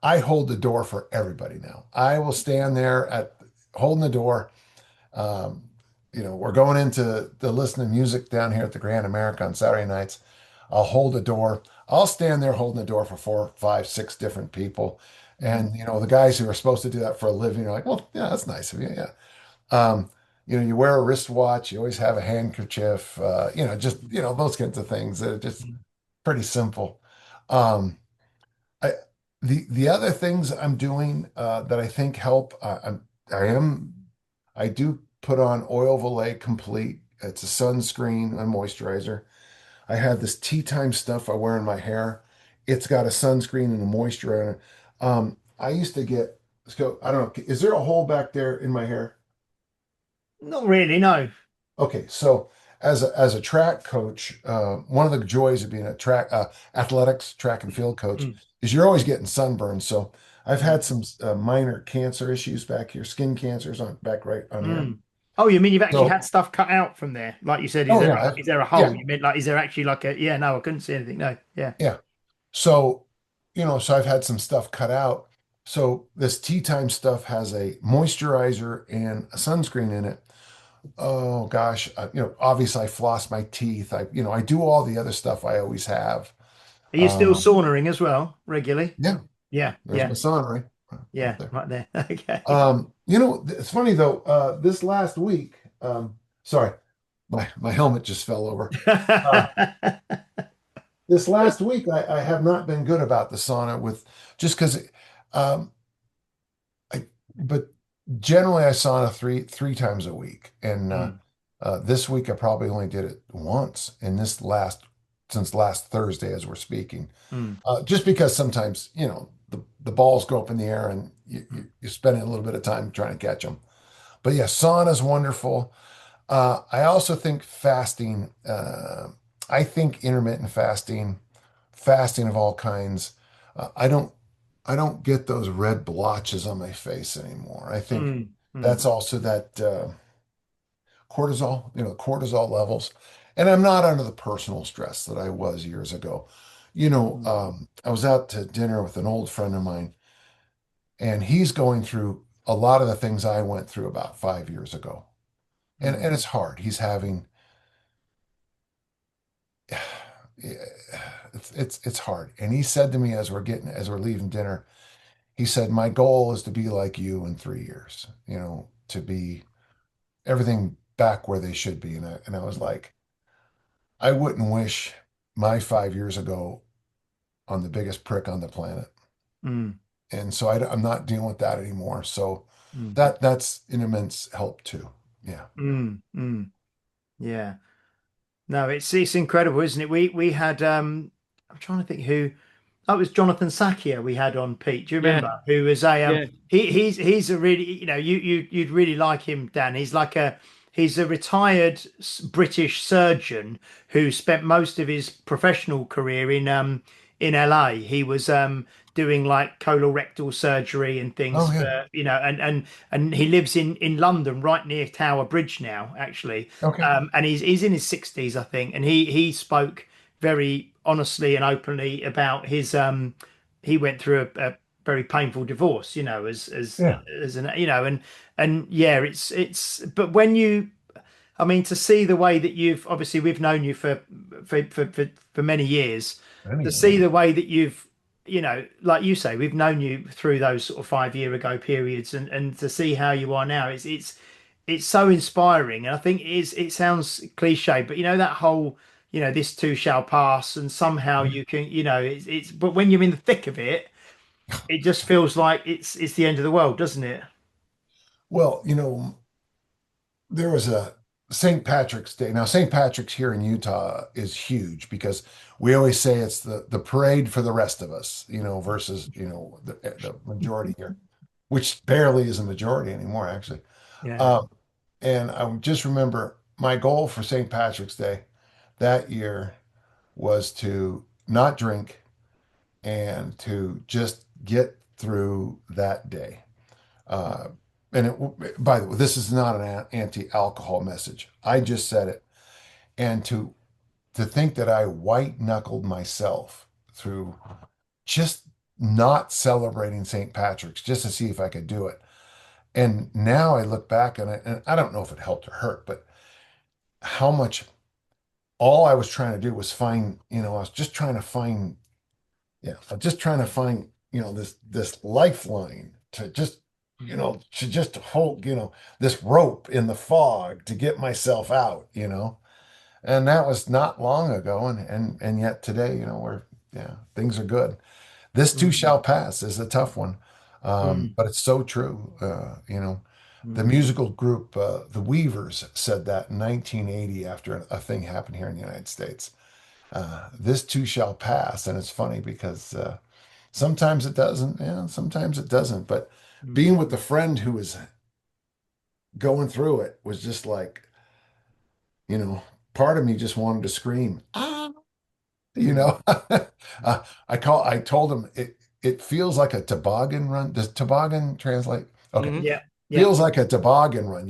I hold the door for everybody now. I will stand there at holding the door. Um, we're going into the listen to music down here at the Grand America on Saturday nights. I'll hold the door. I'll stand there holding the door for four, five, six different people. mm, And, the guys who are supposed to do that for a living are like, well, yeah, that's nice of you. Yeah. Um, you wear a wristwatch, you always have a handkerchief, just, those kinds of things that are just mm, pretty simple. Um, I, the other things I'm doing that I think help, I do put on Oil of Olay Complete. It's a sunscreen and moisturizer. I have this tea time stuff I wear in my hair. It's got a sunscreen and a moisturizer. In it. I used to get, so I don't know, is there a hole back there in my hair? Not really, no. Okay, so as a track coach, one of the joys of being a track athletics track and field coach Mm, is you're always getting sunburned. So I've mm, had some minor cancer issues back here, skin cancers on back right on here. mm. Oh, you mean you've actually So had stuff cut out from there? Like you said, oh yeah, is there a hole? yeah, You meant like is there actually like a yeah, no, I couldn't see anything. No, yeah. yeah. So so I've had some stuff cut out. So this tea time stuff has a moisturizer and a sunscreen in it. Oh gosh, obviously I floss my teeth. I do all the other stuff I always have. Are you still Um, saunering as well, regularly? yeah, Yeah, there's yeah, my son right yeah, there. right there. Okay. It's funny though. This last week, sorry, my helmet just fell over. Uh, this last week, I have not been good about the sauna with just because, um, but generally I sauna three times a week, and Mm, this week I probably only did it once. In this since last Thursday, as we're speaking, mm, just because sometimes the balls go up in the air and mm, you're spending a little bit of time trying to catch them. But yeah, sauna's wonderful. I also think fasting, I think intermittent fasting, fasting of all kinds. I don't get those red blotches on my face anymore. I think Mm, mm, that's also that cortisol, cortisol levels. And I'm not under the personal stress that I was years ago. mm, I was out to dinner with an old friend of mine, and he's going through a lot of the things I went through about 5 years ago. mm, And it's hard. He's having it's hard. And he said to me as we're leaving dinner, he said, "My goal is to be like you in 3 years, to be everything back where they should be." And I was like, I wouldn't wish my 5 years ago on the biggest prick on the planet. mm, And so I'm not dealing with that anymore. So mm, that's an immense help too. Yeah. mm. Yeah. No, it's incredible, isn't it? We had I'm trying to think who. That was Jonathan Sackia we had on, Pete. Do you Yeah, remember? Who was a yeah. he's a really, you'd really like him, Dan. He's a retired British surgeon who spent most of his professional career in LA. He was doing like colorectal surgery and things Oh yeah. for, and he lives in London, right near Tower Bridge now, actually. Okay. And he's in his 60s, I think, and he spoke very honestly and openly about his he went through a very painful divorce, Yeah. as an, and yeah, it's but when you, I mean, to see the way that you've, obviously we've known you for many years, to Anyway, see the way that you've, like you say, we've known you through those sort of 5 year ago periods, and to see how you are now, it's so inspiring. And I think it sounds cliche, but that whole, this too shall pass, and somehow yeah. you can, but when you're in the thick of it, it just feels like it's the end of the world, doesn't it? Well, there was a St. Patrick's Day. Now, St. Patrick's here in Utah is huge because we always say it's the parade for the rest of us, versus, the majority here, which barely is a majority anymore, actually. Yeah. Um, and I just remember my goal for St. Patrick's Day that year was to not drink and to just get through that day. Uh, and by the way, this is not an anti-alcohol message. I just said it. And to think that I white knuckled myself through just not celebrating St. Patrick's just to see if I could do it. And now I look back on it, and I don't know if it helped or hurt, but how much all I was trying to do was find, I was just trying to find, yeah, I'm just trying to find, this lifeline to just, to just hold, this rope in the fog to get myself out. And that was not long ago, and yet today, yeah, things are good. This too Mm, shall pass is a tough one, mm, but it's so true. The mm, musical group, the Weavers, said that in 1980 after a thing happened here in the United States. This too shall pass, and it's funny because sometimes it doesn't, yeah, sometimes it doesn't. But mm, being with the friend who was going through it was just like, you know, part of me just wanted to scream, ah, you mm, know. I told him it feels like a toboggan run. Does toboggan translate? Okay. Hmm. yeah, yeah, Feels like a toboggan run.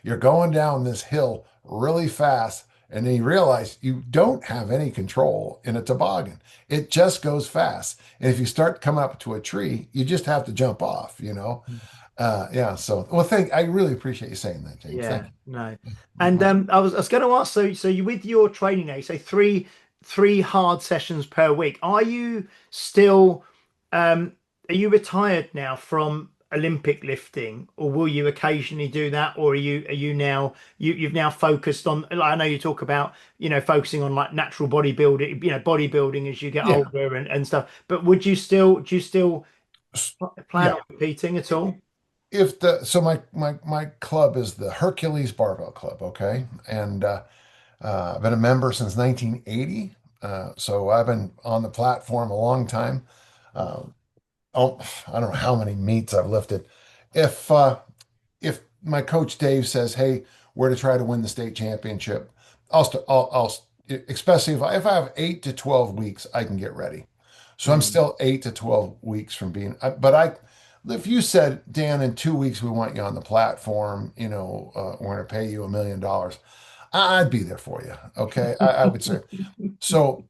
You're going down this hill really fast, and then you realize you don't have any control in a toboggan. It just goes fast. And if you start coming up to a tree, you just have to jump off. Yeah. So, well, I really appreciate you saying that, James. Thank yeah. No, and you. I was going to ask. So you, with your training now, you say three hard sessions per week. Are you still are you retired now from Olympic lifting, or will you occasionally do that, or are you now you've now focused on? Like, I know you talk about focusing on like natural bodybuilding, bodybuilding as you get Yeah. older and stuff. But do you still plan Yeah. on competing at all? If the so my club is the Hercules Barbell Club, okay, and I've been a member since 1980, so I've been on the platform a long time. Uh, oh, I don't know how many meets I've lifted. If my coach Dave says, "Hey, where to try to win the state championship. Especially if I have 8 to 12 weeks, I can get ready. So I'm Mm. still 8 to 12 weeks from being, if you said, Dan, in 2 weeks, we want you on the platform, we're going to pay you $1 million, I'd be there for you. Okay. I would say. So,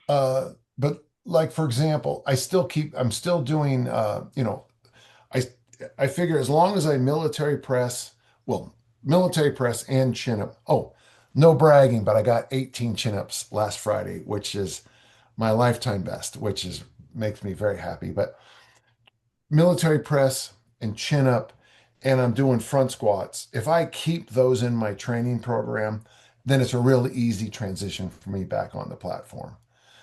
but like, for example, I'm still doing, I, I figure as long as I military press and chin up. Oh, no bragging, but I got 18 chin ups last Friday, which is my lifetime best, makes me very happy. But military press and chin up, and I'm doing front squats. If I keep those in my training program, then it's a really easy transition for me back on the platform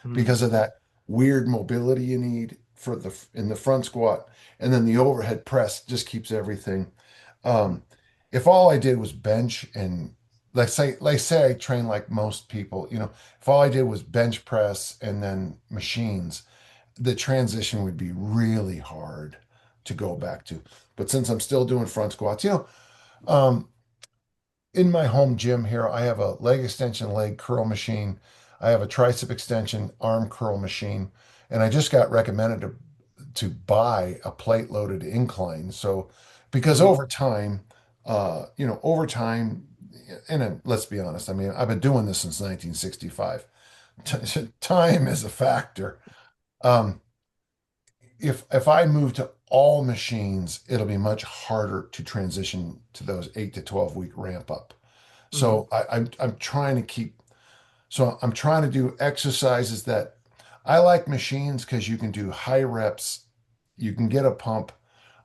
Mm. because of that weird mobility you need in the front squat, and then the overhead press just keeps everything. Um, if all I did was bench and say I train like most people, if all I did was bench press and then machines, the transition would be really hard to go back to. But since I'm still doing front squats, um, in my home gym here, I have a leg extension leg curl machine. I have a tricep extension arm curl machine, and I just got recommended to buy a plate loaded incline. So, because Mm. over time, and let's be honest, I mean, I've been doing this since 1965. Time is a factor. Um, if I move to all machines, it'll be much harder to transition to those 8 to 12 week ramp up. Mm. So I'm trying to keep. So I'm trying to do exercises that I like machines because you can do high reps, you can get a pump.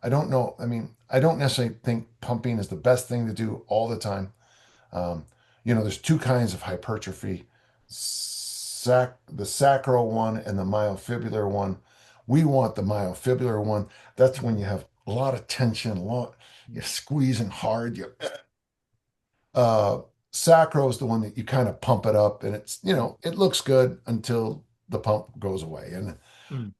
I don't know. I mean, I don't necessarily think pumping is the best thing to do all the time. Um, there's two kinds of hypertrophy, the sacral one and the myofibrillar one. We want the myofibrillar one. That's when you have a lot of tension, you're squeezing hard. Uh, Sacro is the one that you kind of pump it up, and it looks good until the pump goes away. Mm.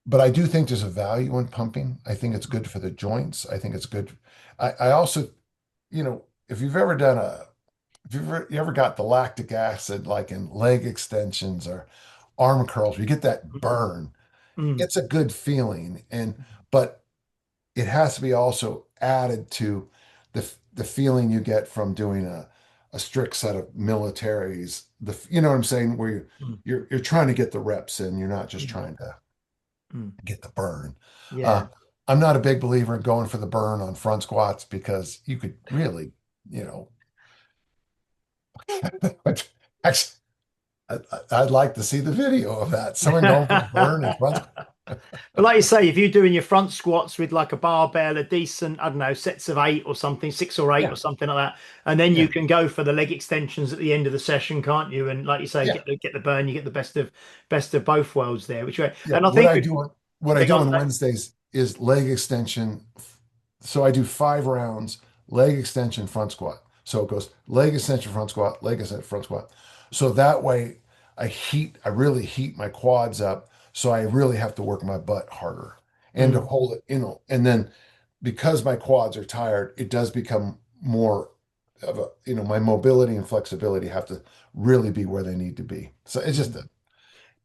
But I do think there's a value in pumping. I think it's good for the joints. I think it's good. I also, if you've ever done if you ever got the lactic acid, like in leg extensions or arm curls, you get that Mm. burn. Mm. It's a good feeling. But it has to be also added to the feeling you get from doing a strict set of militaries. You know what I'm saying? Where Mm. you're trying to get the reps in, you're not just Mm. trying to Mm. get the burn. Uh, Yeah. I'm not a big believer in going for the burn on front squats because you could really, you know, actually, I'd like to see the video of that. Someone going for the burn in front. But like you say, if you're doing your front squats with like a barbell, a decent, I don't know, sets of eight or something, 6 or 8 or Yeah, something like that, and then you yeah, can go for the leg extensions at the end of the session, can't you? And like you say, yeah, get the burn, you get the best of both worlds there. Which way? yeah. And I think What I yeah, go do on, on say. Wednesdays is leg extension. So I do 5 rounds, leg extension, front squat. So it goes leg extension, front squat, leg extension, front squat. So that way I really heat my quads up. So I really have to work my butt harder and to Mm, hold it, and then because my quads are tired, it does become more of my mobility and flexibility have to really be where they need to be. So it's just, mm.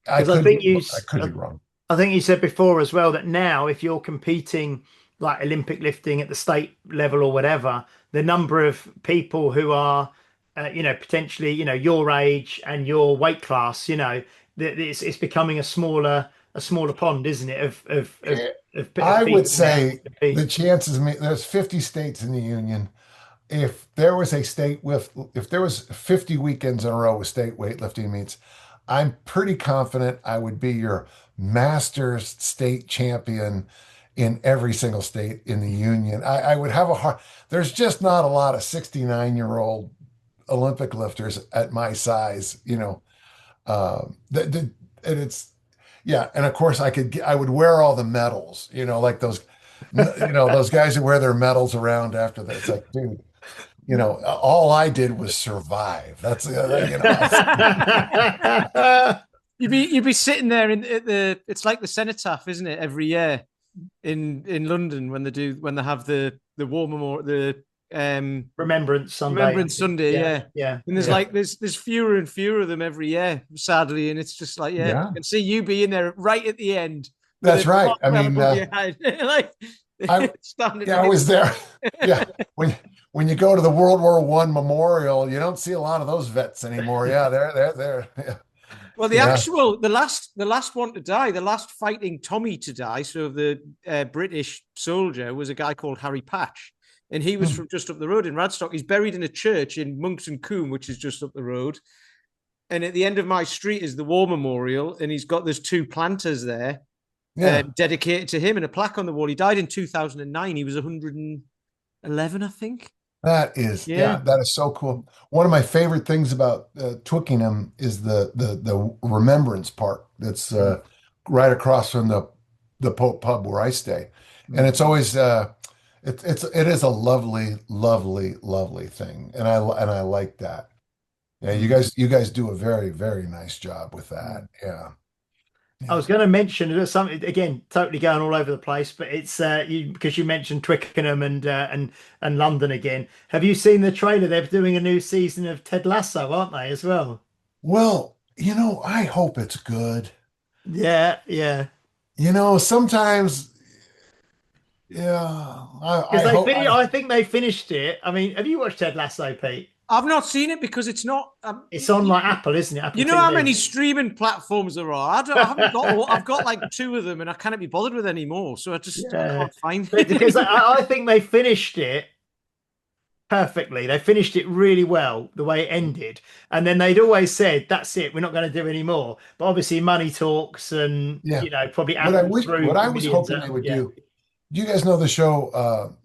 I Because I could be, think you, I could be wrong. I think you said before as well that now, if you're competing like Olympic lifting at the state level or whatever, the number of people who are, potentially, your age and your weight class, that it's becoming a smaller pond, isn't it? Of I would people now to say the compete. chances, there's 50 states in the union. If there was 50 weekends in a row with state weightlifting meets, I'm pretty confident I would be your masters state champion in every single state in the union. I would have a hard, there's just not a lot of 69-year-old Olympic lifters at my size, and yeah. And of course I would wear all the medals, like those guys who wear their medals around after that. It's like, dude, all I did was survive. That's You'd be sitting there at it's like the cenotaph, isn't it? Every year in London when they have the war memorial, Remembrance Sunday, I Remembrance think. Sunday, Yeah, yeah. yeah, And there's yeah. Yeah. like there's fewer and fewer of them every year, sadly, and it's just like, yeah, I Yeah. can see you being there right at the end with That's a right. I umbrella mean, above your head, like I standing yeah, I right. was there. Yeah. When you go to the World War One memorial, you don't see a lot of those vets anymore. Yeah, they're. Well, Yeah. the last one to die, the last fighting Tommy to die, so the British soldier was a guy called Harry Patch, and he was Hmm. from just up the road in Radstock. He's buried in a church in Monks and Combe, which is just up the road. And at the end of my street is the war memorial, and he's got there's two planters there Yeah. dedicated to him and a plaque on the wall. He died in 2009. He was 111, I think. Yeah, Yeah. that is so cool. One of my favorite things about Twickenham is the remembrance park that's Mm, right across from the Pope pub where I stay, and mm, it's always it is a lovely, lovely, lovely thing, and I like that. Yeah, mm, you guys do a very, very nice job with that. mm. Yeah, I yeah. was going to mention something again, totally going all over the place, but it's you because you mentioned Twickenham and London again. Have you seen the trailer? They're doing a new season of Ted Lasso, aren't they, as well? Well, I hope it's good. Yeah, yeah. Sometimes, yeah, Because I hope I think they finished it. I mean, have you watched Ted Lasso, Pete? I've not seen it because it's not. It's on like Apple, isn't it? Apple You know how TV. many streaming platforms there are? I haven't got all. I've got like two of them, and I can't be bothered with any more. So I Yeah, can't find but because it. I think they finished it perfectly. They finished it really well, the way it ended. And then they'd always said, "That's it. We're not going to do any more." But obviously, money talks, and yeah. probably Apple What threw I was millions hoping at they them. would Yeah. do. Do you guys know the show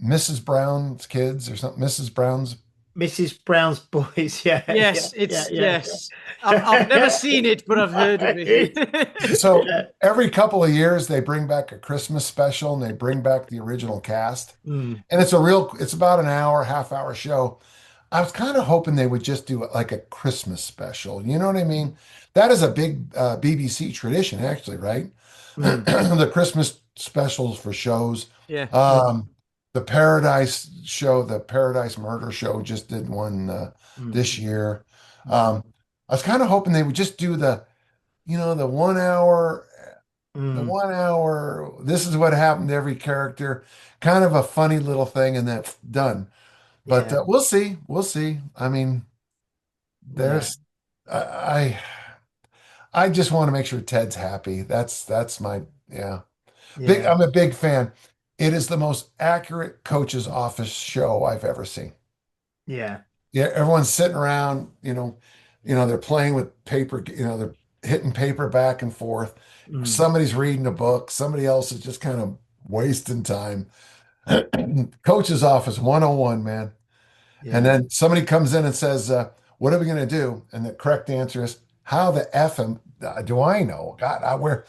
Mrs. Brown's Kids or something? Mrs. Brown's. Mrs. Brown's Boys. Yeah, yeah, Yes, yeah, it's yeah, yes. I've never seen it, but I've heard of it. So yeah. every couple of years they bring back a Christmas special and they bring back the original cast. Mm, And it's about an hour, half hour show. I was kind of hoping they would just do like a Christmas special. You know what I mean? That is a big BBC tradition, actually, right? mm, The Christmas specials for shows. Yeah. Um, the Paradise show, the Paradise Murder Show just did one mm, this year. mm, Um, I was kind of hoping they would just do the 1 hour, mm. this is what happened to every character, kind of a funny little thing, and that's done. But Yeah, we'll see. We'll see. I mean, yeah, there's, I, I just want to make sure Ted's happy. That's my, yeah. yeah, I'm a big fan. It is the most accurate coach's office show I've ever seen. yeah. Yeah, everyone's sitting around, they're playing with paper, they're hitting paper back and forth. Mm, Somebody's reading a book, somebody else is just kind of wasting time. Coach's office 101, man. And yeah. then somebody comes in and says, what are we going to do? And the correct answer is, how the F do I know? God,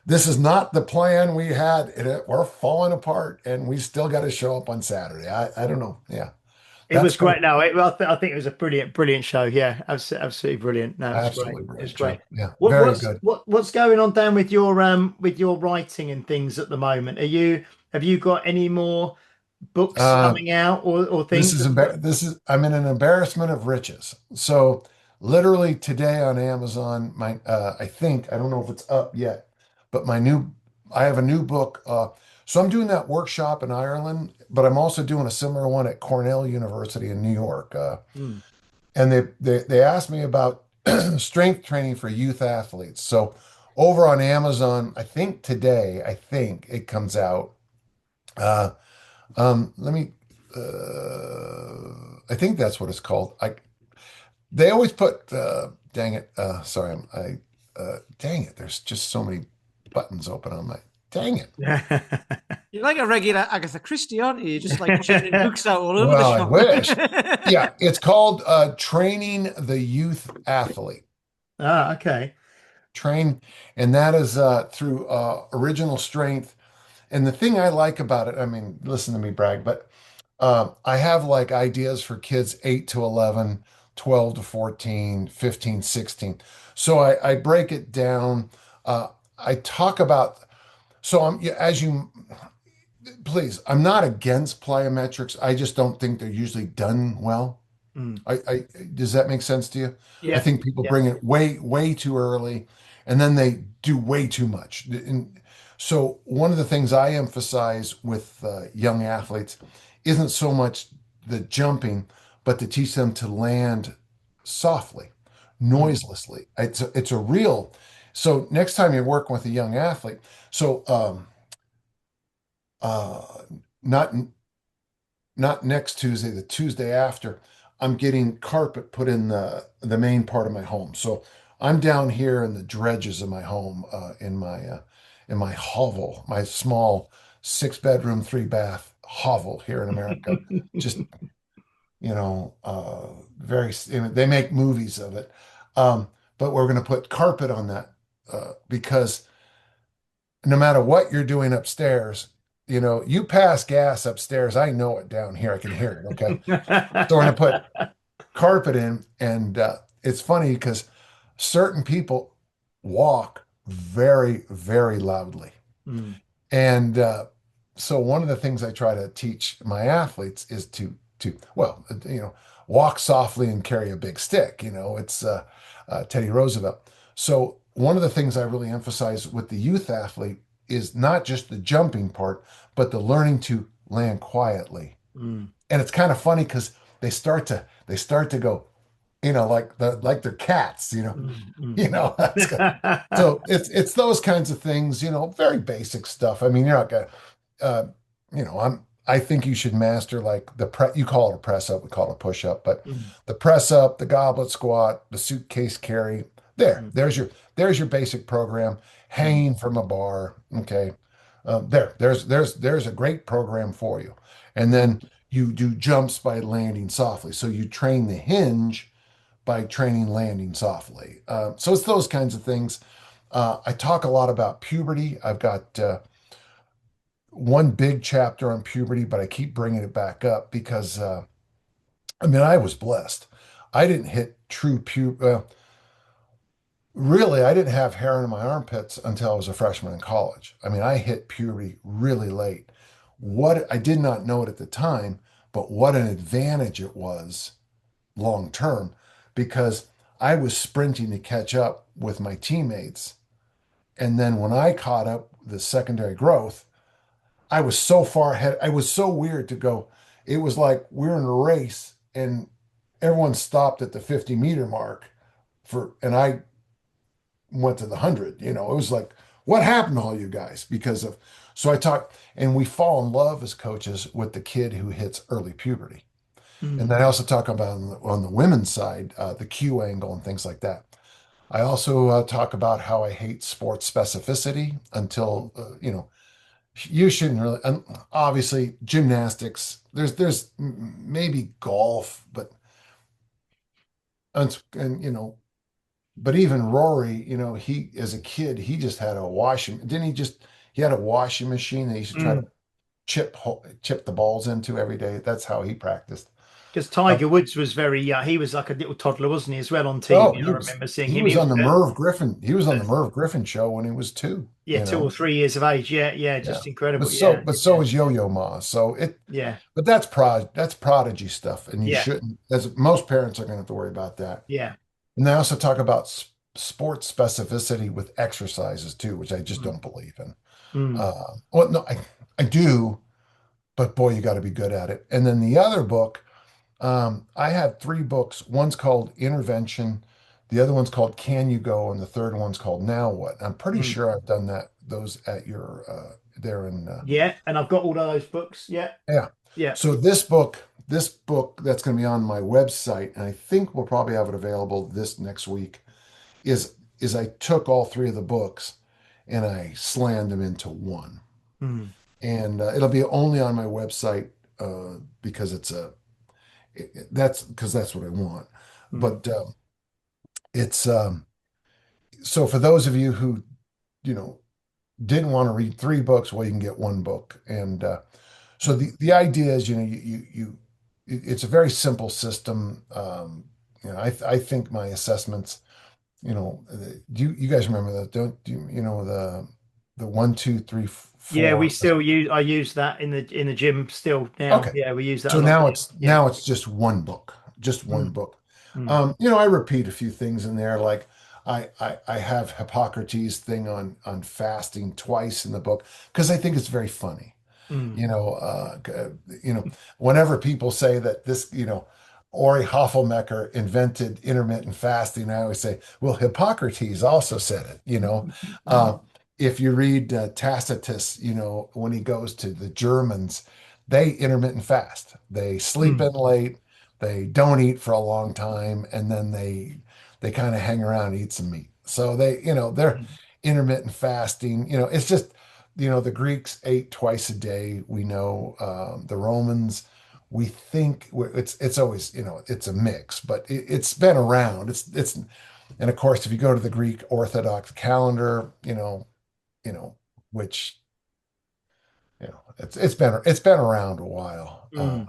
this is not the plan we had. We're falling apart and we still got to show up on Saturday. I don't know. Yeah, It that's was kind of great. No, I think it was a brilliant, brilliant show. Yeah, absolutely brilliant. No, it was great. absolutely It was brilliant great. show. Yeah, What very what's good. what's going on down with your writing and things at the moment? Have you got any more books Uh, coming out or things that I'm in an embarrassment of riches. So literally today on Amazon, I don't know if it's up yet, but I have a new book. So I'm doing that workshop in Ireland, but I'm also doing a similar one at Cornell University in New York. Hmm, And they asked me about strength training for youth athletes. So over on Amazon, I think it comes out. Uh, let me. I think that's what it's called. They always put. Dang it. Sorry. Dang it. There's just so many buttons open on my. Dang it. You're like a regular Agatha Christie, aren't you? You're just like churning books out all over the Well, I shop. wish. Yeah, it's called Training the Youth Athlete. Ah, okay. Train, and that is through Original Strength. And the thing I like about it, I mean, listen to me brag, but I have like ideas for kids 8 to 11, 12 to 14, 15, 16. So I break it down. I talk about, so I'm, yeah, as you, please, I'm not against plyometrics. I just don't think they're usually done well. Mm. I does that make sense to you? I Yeah. think people Yeah. bring it way too early, and then they do way too much. And so one of the things I emphasize with young athletes isn't so much the jumping, but to teach them to land softly, Mm. noiselessly. It's a real. So next time you're working with a young athlete, so uh, not not next Tuesday, the Tuesday after, I'm getting carpet put in the main part of my home. So I'm down here in the dredges of my home, in my hovel, my small 6 bedroom, 3 bath hovel here in America. Just very. They make movies of it, um, but we're going to put carpet on that because no matter what you're doing upstairs, you pass gas upstairs. I know it down here. I can hear it. Okay. So we're going to put carpet in. And it's funny because certain people walk very, very loudly. Mm. And so one of the things I try to teach my athletes is to well, walk softly and carry a big stick. It's Teddy Roosevelt. So one of the things I really emphasize with the youth athlete is not just the jumping part, but the learning to land quietly. Mm. And it's kind of funny because they start to go, like they're cats. Mm. Mm. That's good. So it's those kinds of things, very basic stuff. I mean, you're not gonna, uh, I think you should master like you call it a press up, we call it a push up, but Mm. the press up, the goblet squat, the suitcase carry. There, Mm. there's your basic program, Mm. hanging from a bar. Okay, there's a great program for you, and Mm. then you do jumps by landing softly. So you train the hinge by training landing softly. So it's those kinds of things. I talk a lot about puberty. I've got one big chapter on puberty, but I keep bringing it back up because I mean I was blessed. I didn't hit true puberty. Really, I didn't have hair in my armpits until I was a freshman in college. I mean, I hit puberty really late. What I did not know it at the time, but what an advantage it was long term because I was sprinting to catch up with my teammates. And then when I caught up the secondary growth, I was so far ahead. I was so weird to go. It was like we're in a race and everyone stopped at the 50-meter mark and I went to the 100. It was like, what happened to all you guys? So I talk and we fall in love as coaches with the kid who hits early puberty. And Mm. then I also talk about on the women's side, the Q angle and things like that. I also talk about how I hate sports specificity until, you shouldn't really, and obviously gymnastics, there's maybe golf, but even Rory, he, as a kid, he just had a washing, didn't he just, he had a washing machine that he used to try to Mm. chip the balls into every day. That's how he practiced. Because Um, Tiger Woods was very young. He was like a little toddler, wasn't he, as well on Oh, TV? I remember seeing he him. was He was on the Merv Griffin. He was on the Merv Griffin show when he was two, yeah, 2 or 3 years of age. Yeah, yeah, Yeah. just But incredible. so Yeah, but so yeah, is Yo-Yo Ma. yeah, But that's prodigy stuff, and you yeah, shouldn't, as most parents are going to have to worry about that. yeah. And they also talk about sports specificity with exercises too, which I just Mm. don't believe in. Mm. Well, no, I do, but boy, you got to be good at it. And then the other book, I had 3 books. One's called Intervention, the other one's called Can You Go, and the third one's called Now What. I'm pretty Mm. sure I've done those at your there in Yeah, and I've got all of those books. Yeah, yeah. yeah. So this book that's going to be on my website, and I think we'll probably have it available this next week, is I took all 3 of the books and I slammed them into one. Mm. And it'll be only on my website because that's what I want. Mm. But it's so for those of you who, you know, didn't want to read 3 books, well, you can get one book. And so Mm. the idea is, it's a very simple system. I think my assessments, do you guys remember that? Don't you, the one, two, three, Yeah, we four. still use. I use that in the gym still now. Okay. Yeah, we use that a So lot. Yeah. now it's just one book, just one Mm, book. mm, I repeat a few things in there, like I have Hippocrates thing on fasting twice in the book because I think it's very funny. mm, You know, uh, you know, whenever people say that this, Ori Hoffelmecker invented intermittent fasting, I always say, well, Hippocrates also said it. mm, Uh, if you read Tacitus, when he goes to the Germans, they intermittent fast. They sleep mm, in late, they don't eat for a long time, and then they kind of hang around and eat some meat. So they're mm, intermittent fasting. It's just the Greeks ate twice a day. We know the Romans. We think it's always it's a mix, but it's been around. And of course, if you go to the Greek Orthodox calendar, you know which it's been around a while. mm,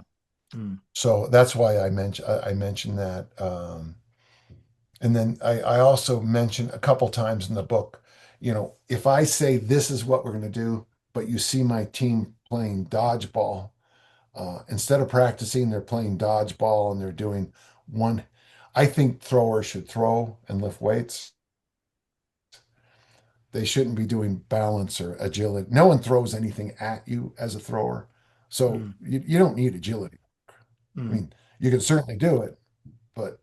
mm. So that's why I mentioned that. And then I also mentioned a couple times in the book, if I say this is what we're going to do, but you see my team playing dodgeball, instead of practicing, they're playing dodgeball and they're doing one. I think throwers should throw and lift weights. They shouldn't be doing balance or agility. No one throws anything at you as a thrower. So Mm, you don't need agility. I mm, mean, you can certainly do it, but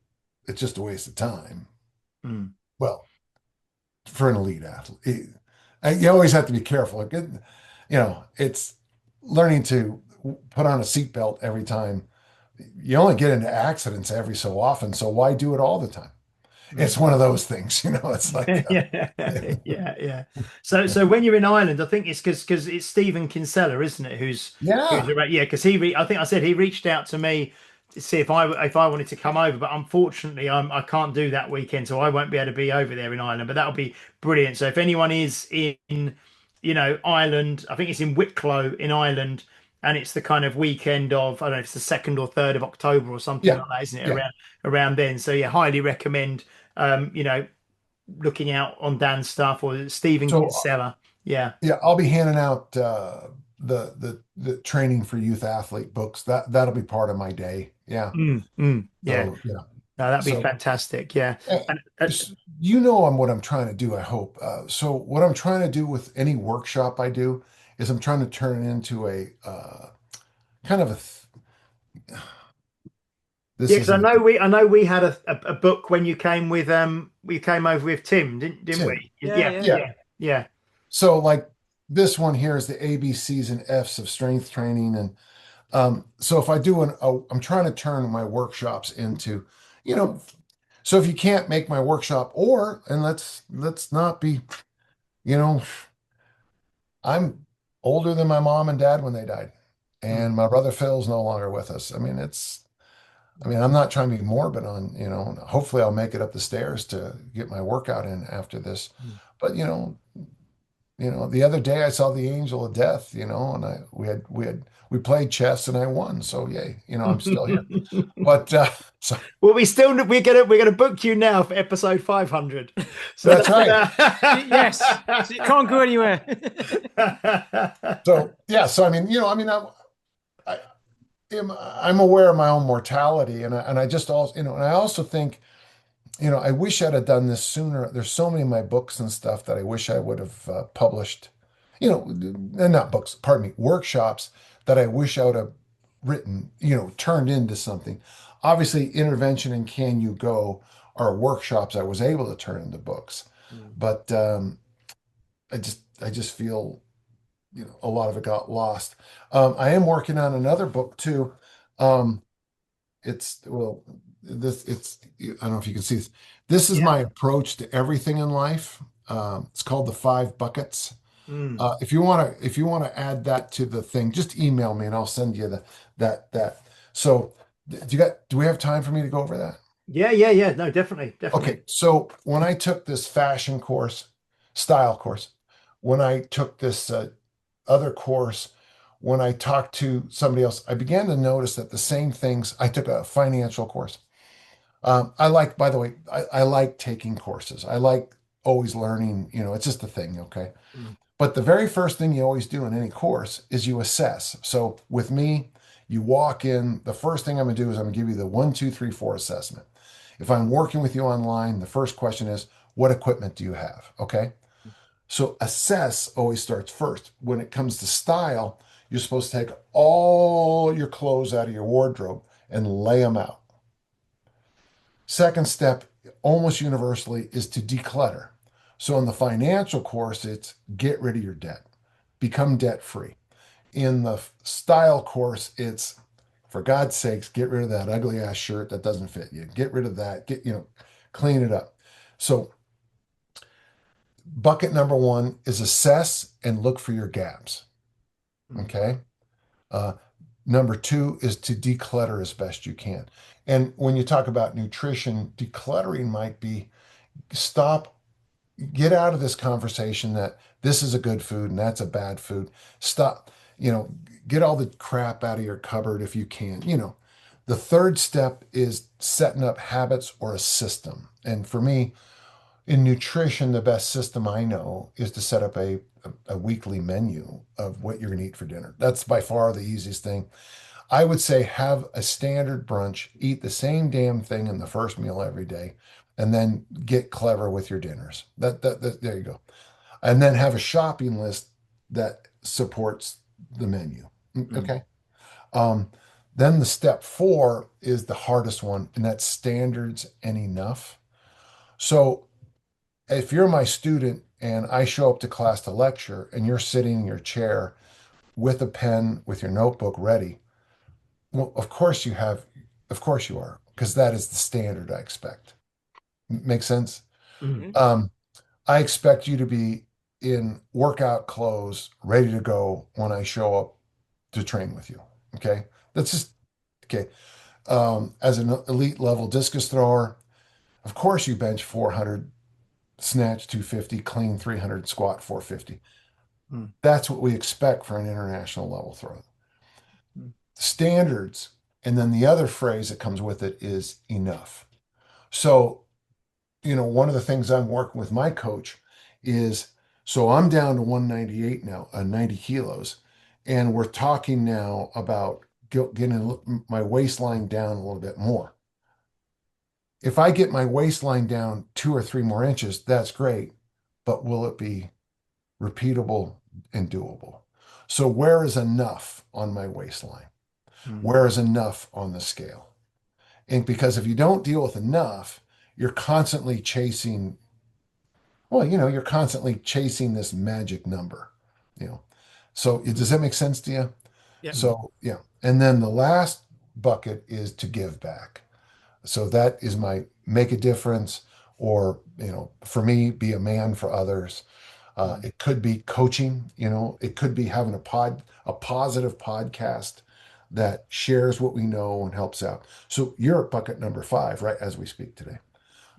it's just a waste of time. mm. Well, for an elite athlete. You always have to be careful. It's learning to put on a seatbelt every time. You only get into accidents every so often, so why do it all the time? It's Mm. one of those things, It's like, Yeah, yeah, yeah. So when you're in Ireland, I think it's because it's Stephen Kinsella, isn't it? Who's yeah, around? Yeah, because I think I said he reached out to me to see if I wanted to come over, but unfortunately, I can't do that weekend, so I won't be able to be over there in Ireland. But that'll be brilliant. So if anyone is in, Ireland, I think it's in Wicklow in Ireland. And it's the kind of weekend of, I don't know if it's the 2nd or 3rd of October or something yeah, like that, isn't it? yeah. Around then. So yeah, highly recommend looking out on Dan's stuff or Stephen So Kinsella. Yeah. yeah, I'll be handing out the training for youth athlete books. That'll be part of my day. Yeah. Yeah. So yeah. No, that'd be So fantastic. Yeah. eh, And what I'm trying to do, I hope. So what I'm trying to do with any workshop I do is I'm trying to turn it into a kind of yeah, this because I isn't a know we had a book when you came with we came over with Tim, didn't Tim. we? Yeah, Yeah, yeah. Yeah. yeah, yeah. So like this one here is the ABCs and Fs of strength training. And so if I do I'm trying to turn my workshops into, you know, so if you can't make my workshop and let's not be, you know, I'm older than my mom and dad when they died. Mm, And my brother Phil's no longer with us. I'm not trying to be morbid on, hopefully I'll make it up the stairs to get my workout in after this. mm. But the other day I saw the angel of death, and we played chess and I won. So yay, I'm still here. But so Well, we're gonna book you now for episode 500. So that's right. Yes. So it can't go anywhere. So yeah, so I, I'm aware of my own mortality, and I just also, and I also think, I wish I'd have done this sooner. There's so many of my books and stuff that I wish I would have published, not books, pardon me, workshops that I wish I would have written, turned into something. Obviously, Intervention and Can You Go are workshops I was able to turn into books, Mm. but I just feel, a lot of it got lost. I am working on another book too. Um, it's well, I don't know if you can see this. This is Yeah. my approach to everything in life. It's called the 5 buckets. Mm. If you want to add that to the thing, just email me and I'll send you that. So, do we have time for me to go over that? Yeah, yeah, yeah. No, definitely, definitely. Okay, so when I took this fashion course, style course, when I took this other course, when I talked to somebody else, I began to notice that the same things. I took a financial course. By the way, I like taking courses. I like always learning, it's just a thing, okay? Mm. But the very first thing you always do in any course is you assess. So with me, you walk in, the first thing I'm going to do is I'm going to give you the 1, 2, 3, 4 assessment. If I'm working with you online, the first question is, what equipment do you have? Okay. So assess always starts first. When it comes to style, you're supposed to take all your clothes out of your wardrobe and lay them out. Second step, almost universally, is to declutter. So in the financial course, it's get rid of your debt, become debt free. In the style course, it's for God's sakes, get rid of that ugly ass shirt that doesn't fit you. Get rid of that. Clean it up. So bucket number one is assess and look for your gaps. Okay. Uh, Number two is to declutter as best you can. And when you talk about nutrition, decluttering might be stop, get out of this conversation that this is a good food and that's a bad food. Stop, get all the crap out of your cupboard if you can. The third step is setting up habits or a system. And for me, in nutrition, the best system I know is to set up a weekly menu of what you're going to eat for dinner. That's by far the easiest thing. I would say have a standard brunch, eat the same damn thing in the first meal every day, and then get clever with your dinners. There you go. And then have a shopping list that supports the menu. Okay. Um, then the step four is the hardest one, and that's standards and enough. So if you're my student and I show up to class to lecture and you're sitting in your chair with a pen, with your notebook ready, well, of course you are, because that is the standard I expect. Make sense? Mm. Um, I expect you to be in workout clothes, ready to go when I show up to train with you. Okay. That's just okay. As an elite level discus thrower, of course you bench 400, snatch 250, clean 300, squat 450. Mm. That's what we expect for an international level throw. Mm. Standards, and then the other phrase that comes with it is enough. So, one of the things I'm working with my coach is, so I'm down to 198 now, 90 kilos, and we're talking now about getting my waistline down a little bit more. If I get my waistline down 2 or 3 more inches, that's great, but will it be repeatable and doable? So where is enough on my waistline? Mm. Where is enough on the scale? And because if you don't deal with enough, you're constantly chasing, you're constantly chasing this magic number, you know. So does that make sense to you? Yeah. So, yeah. And then the last bucket is to give back. So that is my make a difference, or, for me, be a man for others. It could be coaching, it could be having a positive podcast that shares what we know and helps out. So you're at bucket number 5, right, as we speak today.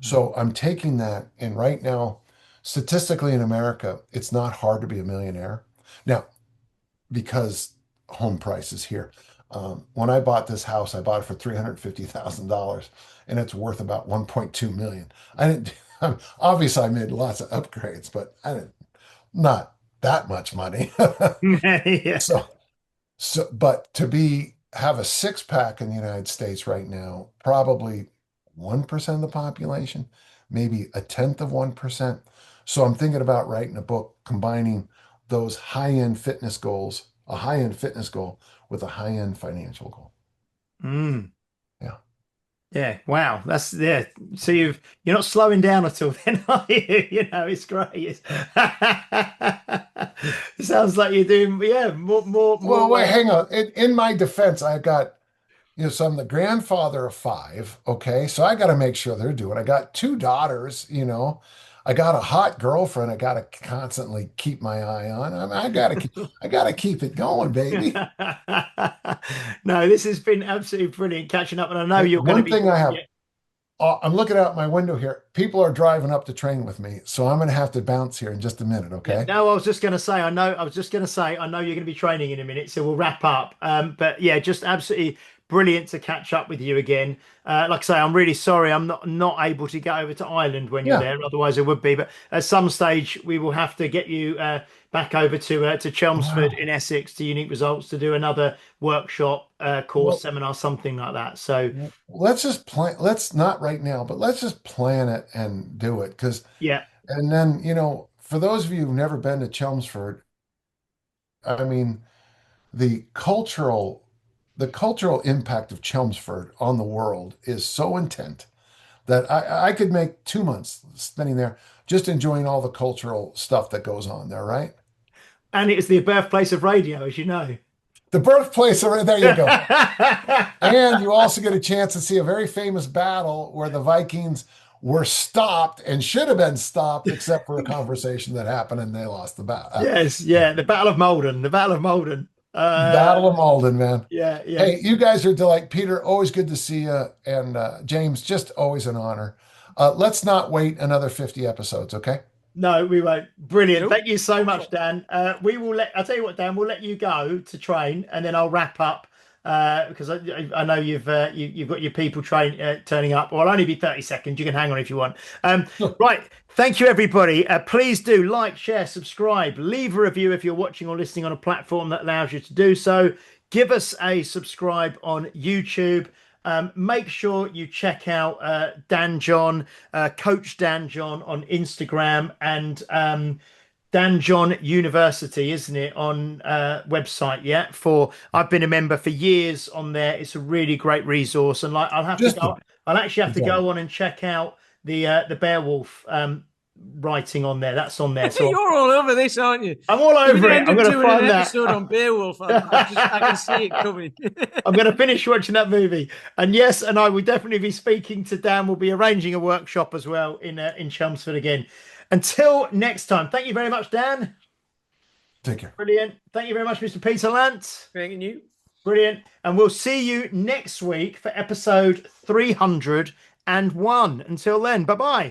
So I'm taking that, and right now, statistically in America, it's not hard to be a millionaire. Now, because home prices here. When I bought this house, I bought it for $350,000, and it's worth about 1.2 million. I didn't. Obviously, I made lots of upgrades, but I didn't. Not that much money. Yeah. So, but to have a six pack in the United States right now, probably 1% of the population, maybe a tenth of 1%. So I'm thinking about writing a book combining those high-end fitness goals, a high-end fitness goal with a high-end financial goal. Mm. Yeah. Yeah. Wow. That's yeah. So you're not slowing down at all then, are you? It's great. It sounds like you're doing more Well, wait, work. hang on. In my defense, I got, so I'm the grandfather of 5. Okay. So I got to make sure they're doing. I got 2 daughters, I got a hot girlfriend I got to constantly keep my eye on. I got to keep it going, baby. No, this has been absolutely brilliant catching up, and I know Hey, you're going to one be thing I have, yeah. I'm looking out my window here. People are driving up to train with me, so I'm going to have to bounce here in just a minute. Yeah, Okay. no, I was just going to say, I know you're going to be training in a minute, so we'll wrap up. But yeah, just absolutely brilliant to catch up with you again. Like I say, I'm really sorry I'm not able to get over to Ireland when you're Yeah. there. Otherwise, I would be. But at some stage, we will have to get you back over to Chelmsford in Wow. Essex to Unique Results to do another workshop, course, Well, seminar, something like that. So let's just plan. Let's not right now, but let's just plan it and do it. Because, yeah. and then, for those of you who've never been to Chelmsford, I mean, the cultural, the cultural impact of Chelmsford on the world is so intense that I could make 2 months spending there just enjoying all the cultural stuff that goes on there, right? And it's the birthplace of radio, as you know. The birthplace of, there you go. And you also get a chance to see a very famous battle where the Vikings were stopped and should have been stopped, except for a conversation that happened and they lost the battle. Yes, yeah, the Battle of Malden, the Battle of Malden. Battle of Malden, man. Yeah, yeah. Hey, you guys are a delight. Peter, always good to see you. And James, just always an honor. Let's not wait another 50 episodes, okay? No, we won't. Brilliant. Nope. Thank you so much, Dan. We will I'll tell you what, Dan, we'll let you go to train and then I'll wrap up because I know you've got your people turning up. Well, I'll only be 30 seconds. You can hang on if you want. Right. Thank you, everybody. Please do like, share, subscribe, leave a review if you're watching or listening on a platform that allows you to do so. Give us a subscribe on YouTube. Make sure you check out Dan John, Coach Dan John on Instagram, and Dan John University, isn't it, on website? Yeah, I've been a member for years on there. It's a really great resource, and like Just the, I'll actually have to yeah. go on and check out the Beowulf writing on there. That's on there. So You're all over this, aren't you? I'm all You're over gonna it. end I'm up going to doing an find that. episode on Beowulf. I can see it coming. I'm going to finish watching that movie. And yes, and I will definitely be speaking to Dan. We'll be arranging a workshop as well in Chelmsford again. Until next time, thank you very much, Dan. Take care. Brilliant. Thank you very much, Mr. Peter Lant. Thanking you. Brilliant. And we'll see you next week for episode 301. Until then, bye-bye.